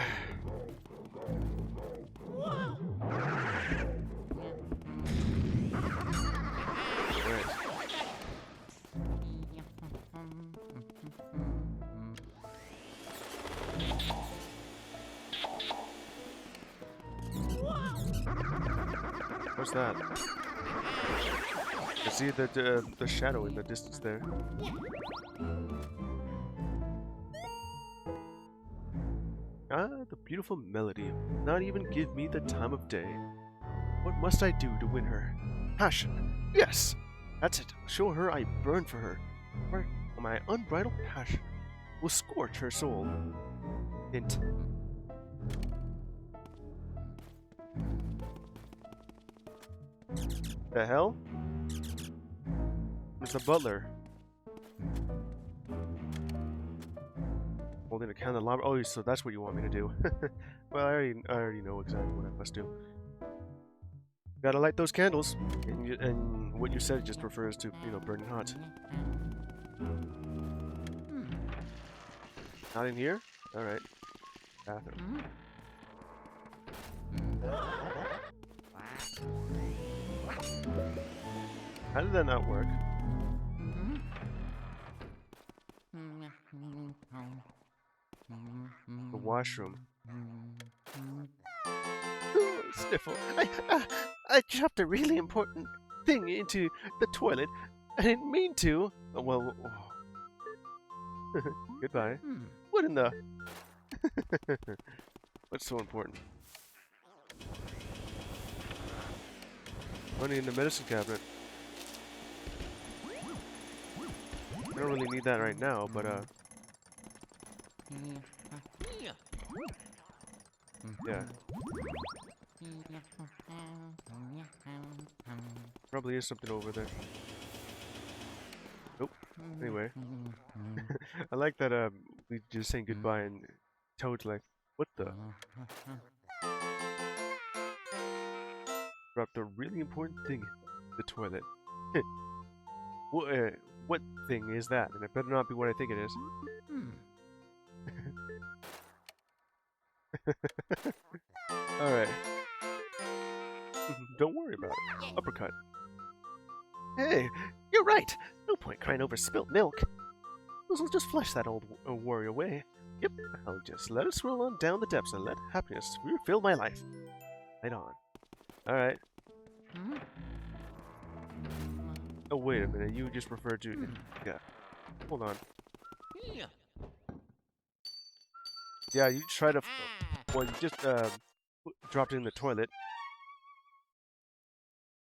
What's that? I see the shadow in the distance there. Ah, the beautiful melody. Not even give me the time of day. What must I do to win her? Passion. Yes! That's it. Show her I burn for her. For my unbridled passion will scorch her soul. Hint. The hell? Where's the butler? Holding a candelabra. Oh, so that's what you want me to do. Well, I already know exactly what I must do. Gotta light those candles, and what you said just refers to, burning hot. Not in here? Alright. Bathroom. How did that not work? The washroom. Sniffle. I dropped a really important thing into the toilet. I didn't mean to. Oh, well, goodbye. What in the... What's so important? Money in the medicine cabinet. I don't really need that right now, but yeah. Probably is something over there. Nope. Anyway. I like that we just saying goodbye and Toad's like, what the? Dropped a really important thing in the toilet. What thing is that? And it better not be what I think it is. Alright. Don't worry about it. Uppercut. Hey, you're right. No point crying over spilt milk. We'll just flush that old worry away. Yep, I'll just let it swirl on down the depths and let happiness refill my life. Right on. Alright. Oh, wait a minute. You just referred to... Yeah. Hold on. Yeah, you try to... Well, you just dropped it in the toilet.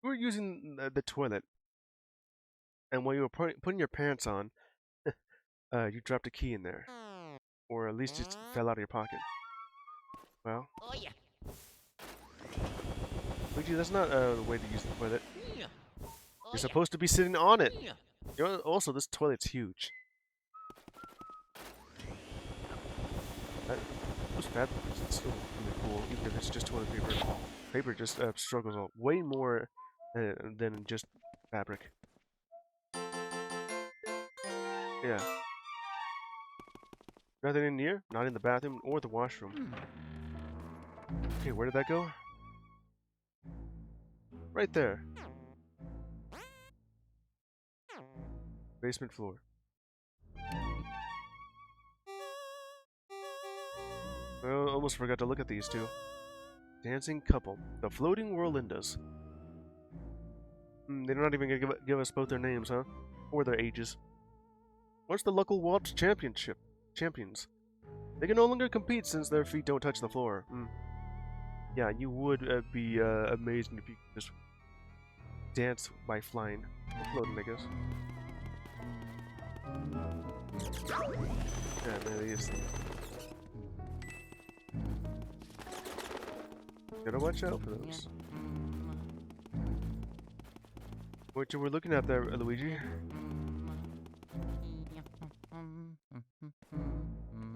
You were using the toilet. And while you were putting your pants on, you dropped a key in there. Or at least it fell out of your pocket. Well... Luigi, that's not the way to use the toilet. You're supposed to be sitting on it. Also, this toilet's huge. Those fabrics is still really cool, even if it's just toilet paper. Paper just struggles way more than just fabric. Yeah. Nothing in here, not in the bathroom or the washroom. Okay, where did that go? Right there. Basement floor. Well, almost forgot to look at these two. Dancing couple. The Floating Whirlindas. They're not even gonna give us both their names, huh? Or their ages. What's the local Waltz champions? They can no longer compete since their feet don't touch the floor. Yeah, you would be amazing if you could just dance by flying. Or floating, I guess. Yeah, man, it is. Gotta watch out for those. What you were looking at there, Luigi?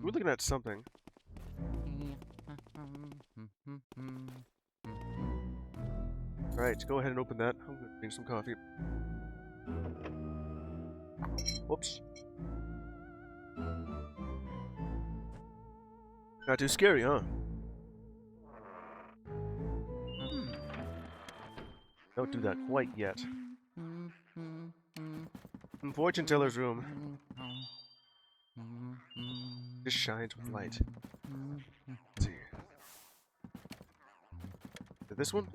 We're looking at something. Alright, go ahead and open that. I'm gonna drink some coffee. Whoops. Not too scary, huh? Don't do that quite yet. Fortune teller's room. Just shines with light. Let's see. This one?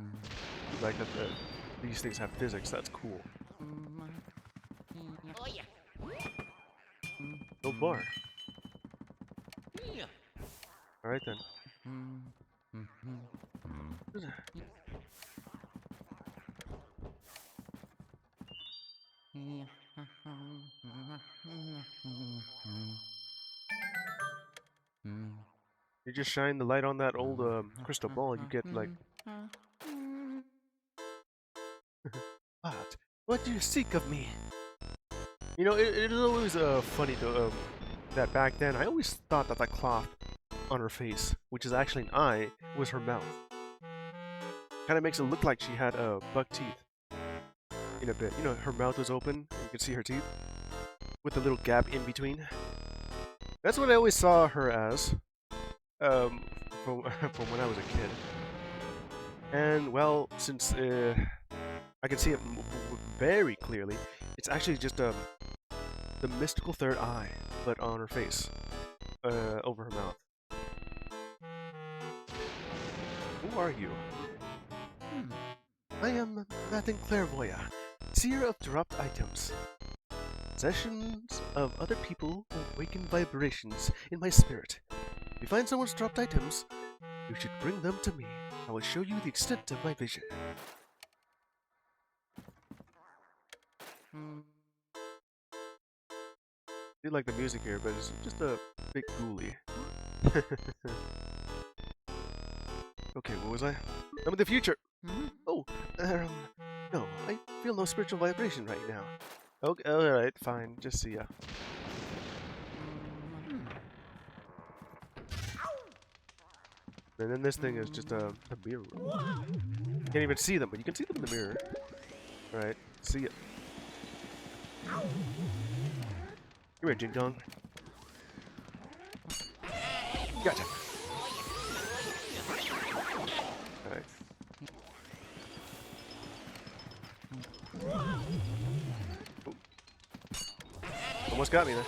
I like that these things have physics, that's cool. No bar. Alright then. You just shine the light on that old crystal ball, you get like... What? What do you seek of me? You know, it is always funny though that back then I always thought that the cloth on her face, which is actually an eye, was her mouth. Kind of makes it look like she had buck teeth in a bit. You know, her mouth was open. You could see her teeth with a little gap in between. That's what I always saw her as from from when I was a kid. And well, since I can see it very clearly, it's actually just the mystical third eye, but on her face, over her mouth. Who are you? I am Mathin Clairvoya, seer of dropped items. Possessions of other people awaken vibrations in my spirit. If you find someone's dropped items, you should bring them to me. I will show you the extent of my vision. I do like the music here, but it's just a bit ghouly. Okay, what was I? I'm in the future! Oh, no, I feel no spiritual vibration right now. Okay, alright, fine, just see ya. And then this thing is just a mirror. You can't even see them, but you can see them in the mirror. Alright, see ya. Come here, Jing Dong. Gotcha. Alright. Ooh. Almost got me there.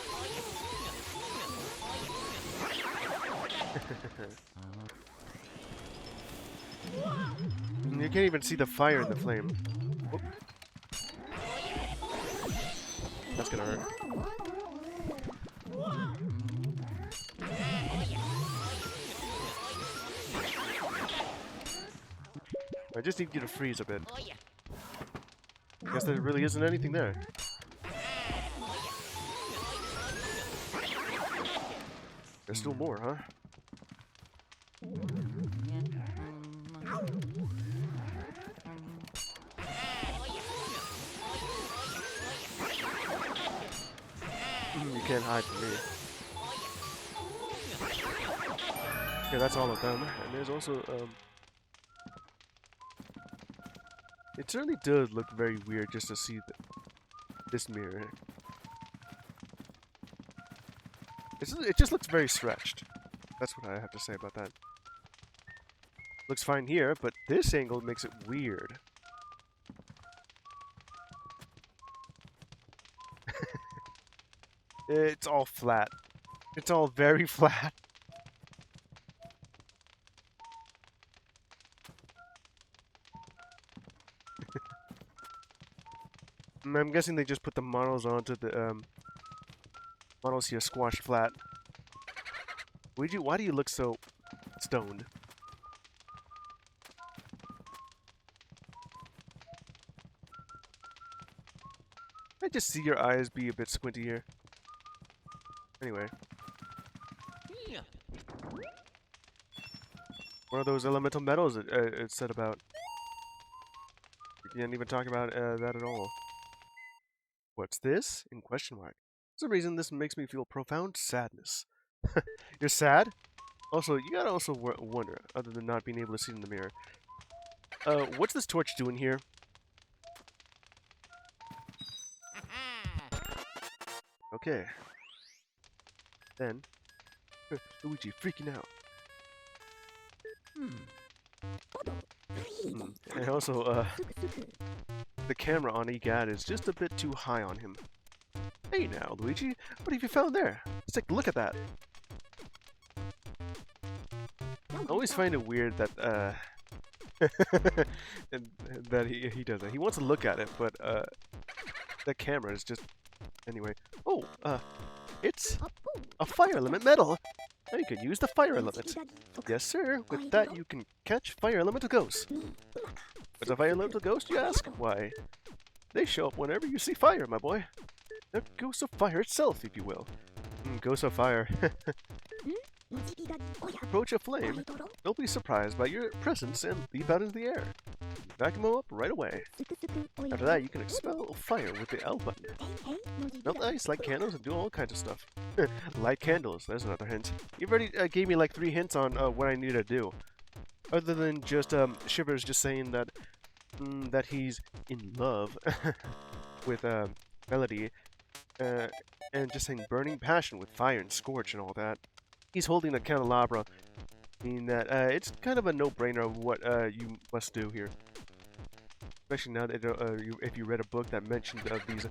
You can't even see the fire in the flame. Whoop. That's gonna hurt. I just need you to freeze a bit. Guess there really isn't anything there. There's still more, huh? You can't hide from me. Okay, that's all of them. And there's also, it certainly does look very weird just to see this mirror. It just looks very stretched. That's what I have to say about that. Looks fine here, but this angle makes it weird. It's all flat. It's all very flat. I'm guessing they just put the models onto the models here squashed flat. Luigi, why do you look so stoned? I just see your eyes be a bit squinty here. Anyway. What are those elemental metals it said about? You didn't even talk about that at all. What's this? In question mark. For some reason, this makes me feel profound sadness. You're sad? Also, you gotta also wonder, other than not being able to see in the mirror. What's this torch doing here? Okay. Then, Luigi freaking out. And also, the camera on EGAD is just a bit too high on him. Hey now, Luigi, what have you found there? Let's take a look at that. I always find it weird that, that he does that. He wants to look at it, but, the camera is just... Anyway. Oh, it's a fire element medal! Now you can use the fire element. Yes, sir. With that, you can catch fire elemental ghosts. What's a fire elemental ghost, you ask? Why, they show up whenever you see fire, my boy. They're ghosts of fire itself, if you will. Ghosts of fire. Approach a flame. They'll be surprised by your presence and leap out into the air. Vacuum them up right away. After that, you can expel fire with the L button. Melt ice, light candles, and do all kinds of stuff. Light candles, there's another hint. You've already gave me like 3 hints on what I need to do. Other than just Shivers just saying that that he's in love with Melody, and just saying burning passion with fire and scorch and all that. He's holding a candelabra, meaning that it's kind of a no-brainer of what you must do here. Especially now that if you read a book that mentioned these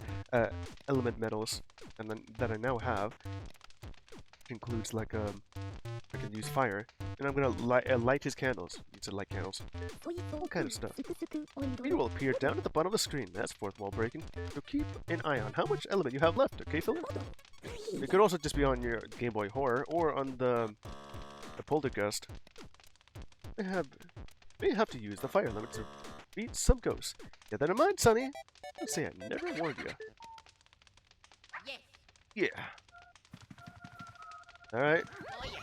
element metals, and that I now have, which includes like I can use fire, and I'm gonna light his candles. Use light candles, all kind of stuff. Meter will appear down at the bottom of the screen. That's fourth wall breaking. So keep an eye on how much element you have left. Okay, Philip? It could also just be on your Game Boy Horror or on the Poltergust. May have to use the fire element to beat some ghosts. Get that in mind, Sonny. I say I never warned you. Yes. Yeah. All right. Oh yeah.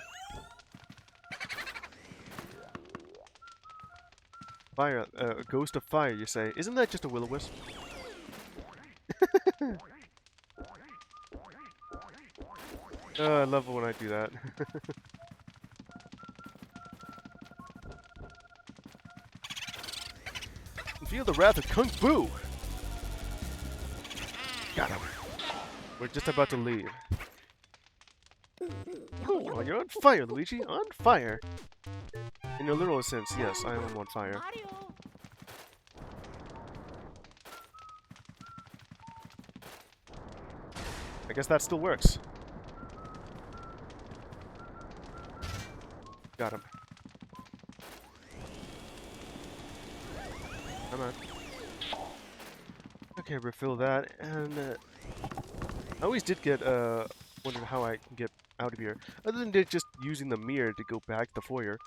Fire, ghost of fire, you say? Isn't that just a will-o-wisp? I love it when I do that. Feel the wrath of Kung Fu! Got him. We're just about to leave. Oh, you're on fire, Luigi! On fire! In a literal sense, yes, I am on fire. Mario. I guess that still works. Got him. Come on. Okay, refill that, and I always did get wondered how I can get out of here, other than just using the mirror to go back the foyer.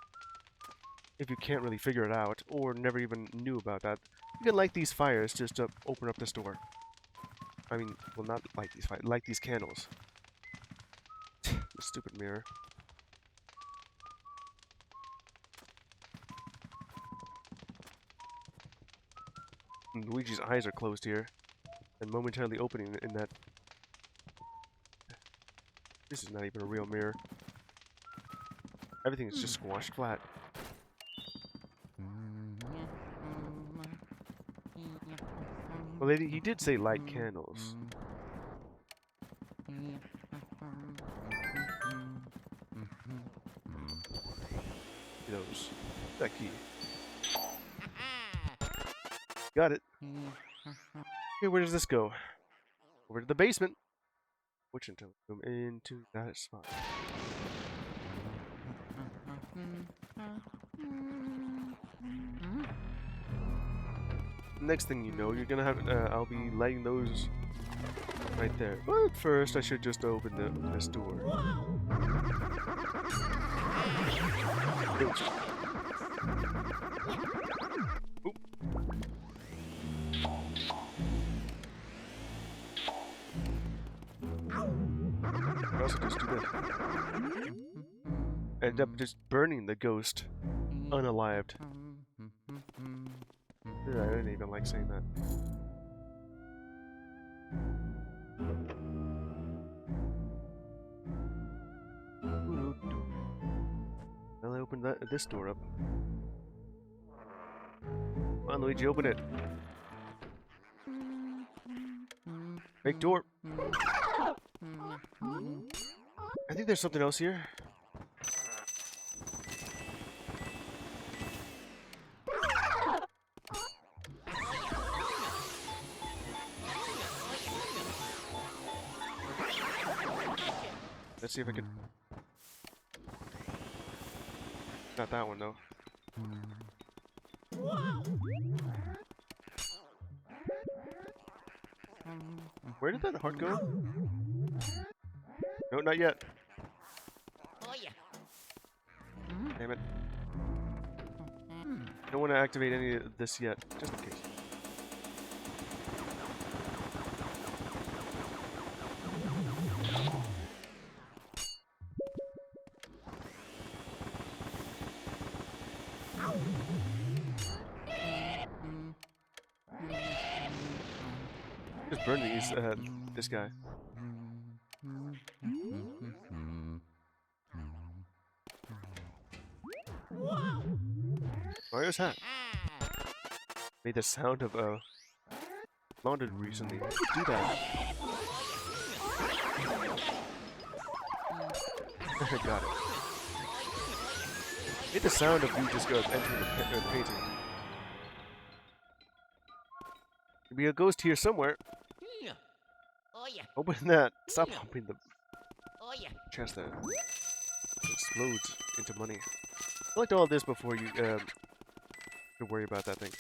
If you can't really figure it out, or never even knew about that, you can light these fires just to open up this door. I mean, well, not light these fires, light these candles. The stupid mirror. And Luigi's eyes are closed here, and momentarily opening in that. This is not even a real mirror. Everything is just squashed flat. Well, he did say light candles. Those. That key. Got it. Okay, where does this go? Over to the basement. Which into that spot. Next thing you know, you're gonna have I'll be lighting those right there. But first, I should just open this door. Oops. Oop. I also just do this. End up just burning the ghost unalived. I didn't even like saying that. Well, I opened this door up. Come on, Luigi, open it. Fake door. I think there's something else here. Let's see if I can. Not that one though. Where did that heart go? No, not yet. Oh yeah. Damn it. Don't want to activate any of this yet, just in case. Just burn these, this guy. Mario's hat. Made the sound of, mounted recently. How do you do that? Got it. Made the sound of you just entering the painting. Could be a ghost here somewhere. Oh yeah. Open that. Stop pumping the Oh yeah. chest there. It explodes into money. Collect all this before you could worry about that thing.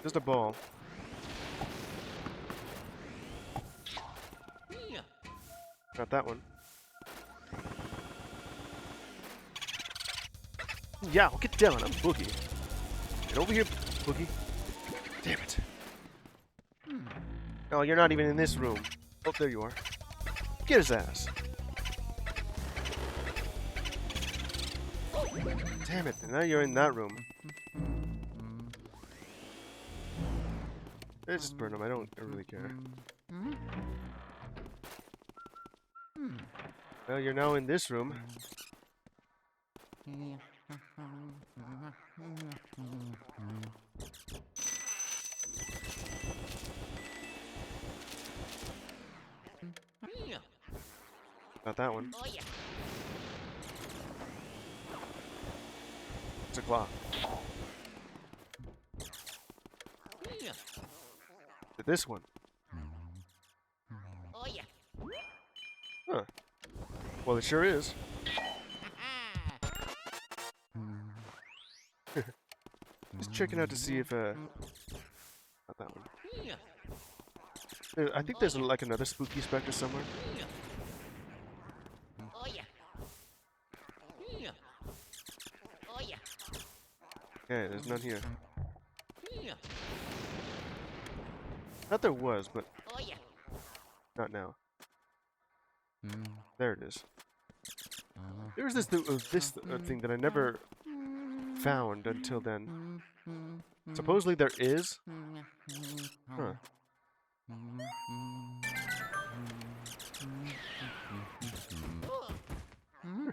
Just a ball. Not that one. Yeah, get down. I'm Boogie. Get over here, Boogie. Damn it. Oh, you're not even in this room. Oh, there you are. Get his ass. Damn it. Now you're in that room. Let's just burn him. I don't really care. Well, you're now in this room. Not that one. Oh yeah. It's a clock. This one. Oh yeah. Huh. Well, it sure is. Just checking out to see if, not that one. I think there's like another spooky specter somewhere. Oh yeah. Oh yeah. Okay, there's none here. Thought there was, but Oh yeah. not now. There it is. There was this thing that I never found until then. Supposedly there is. Huh.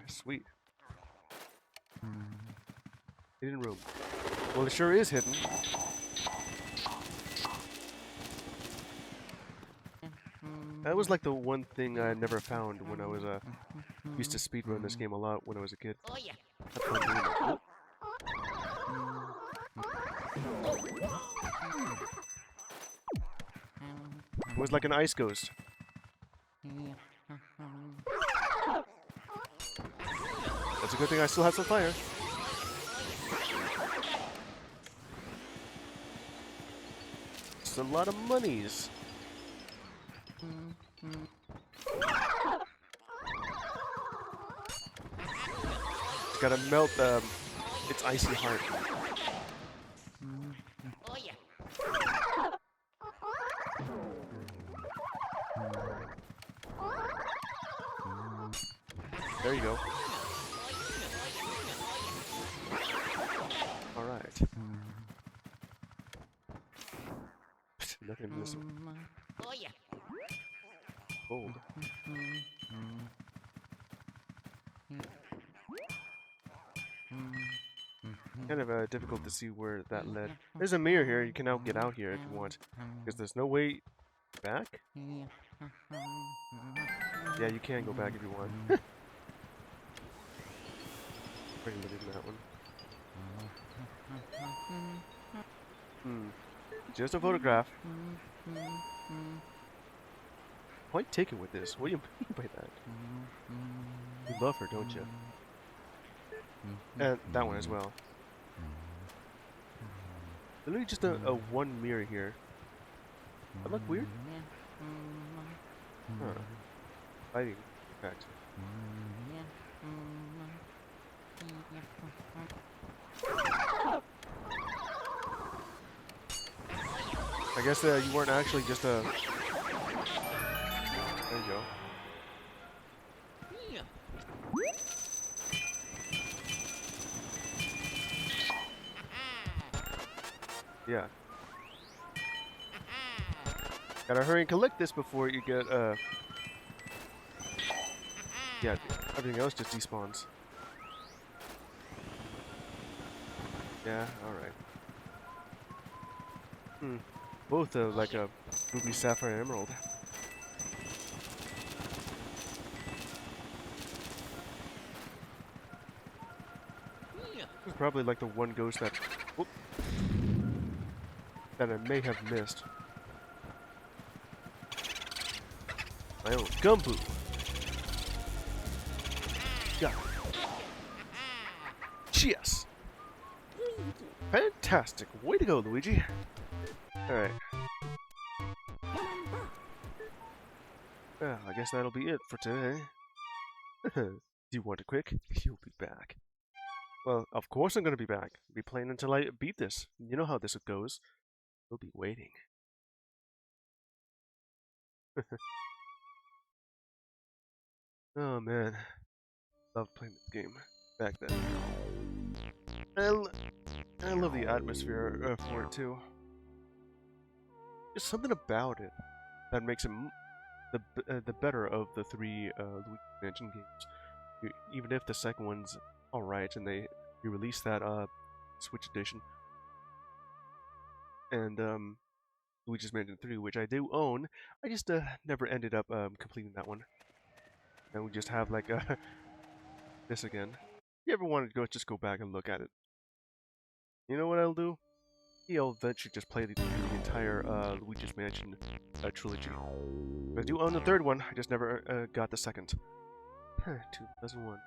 Sweet. Hidden room. Well, it sure is hidden. That was like the one thing I never found when I was used to speedrun this game a lot when I was a kid. Oh yeah. Had fun doing it. It was like an ice ghost. That's a good thing I still have some fire. It's a lot of monies. Gotta melt its icy heart. Oh yeah. There you go. All right. Nothing missing. Oh yeah. Gold. Kind of difficult to see where that led. There's a mirror here. You can now get out here if you want. Because there's no way back? Yeah, you can go back if you want. Pretty limited in that one. Just a photograph. Quite taken with this. What do you mean by that? You love her, don't you? And that one as well. Literally just a one mirror here. That look weird? Huh. Lighting effect. I guess you weren't actually just a... There you go. Yeah. Gotta hurry and collect this before you get, yeah, everything else just despawns. Yeah, alright. Both, like a ruby, sapphire, emerald. This is probably like the one ghost that, whoop, that I may have missed. My own Gumbo. Yeah. Yes. Fantastic. Way to go, Luigi. Alright. Well, I guess that'll be it for today. Do you want a quick? You'll be back. Well, of course I'm gonna be back. I'll be playing until I beat this. You know how this goes. We'll be waiting. Oh man. Loved playing this game back then. I love the atmosphere for it too. There's something about it that makes it the better of the three Luigi Mansion games. Even if the second one's alright and they re-release that Switch edition and Luigi's Mansion 3, which I do own, I just never ended up completing that one. And we just have like this again. If you ever wanted to just go back and look at it. You know what I'll do? I'll eventually just play the entire Luigi's Mansion trilogy. I do own the third one, I just never got the second. 2001.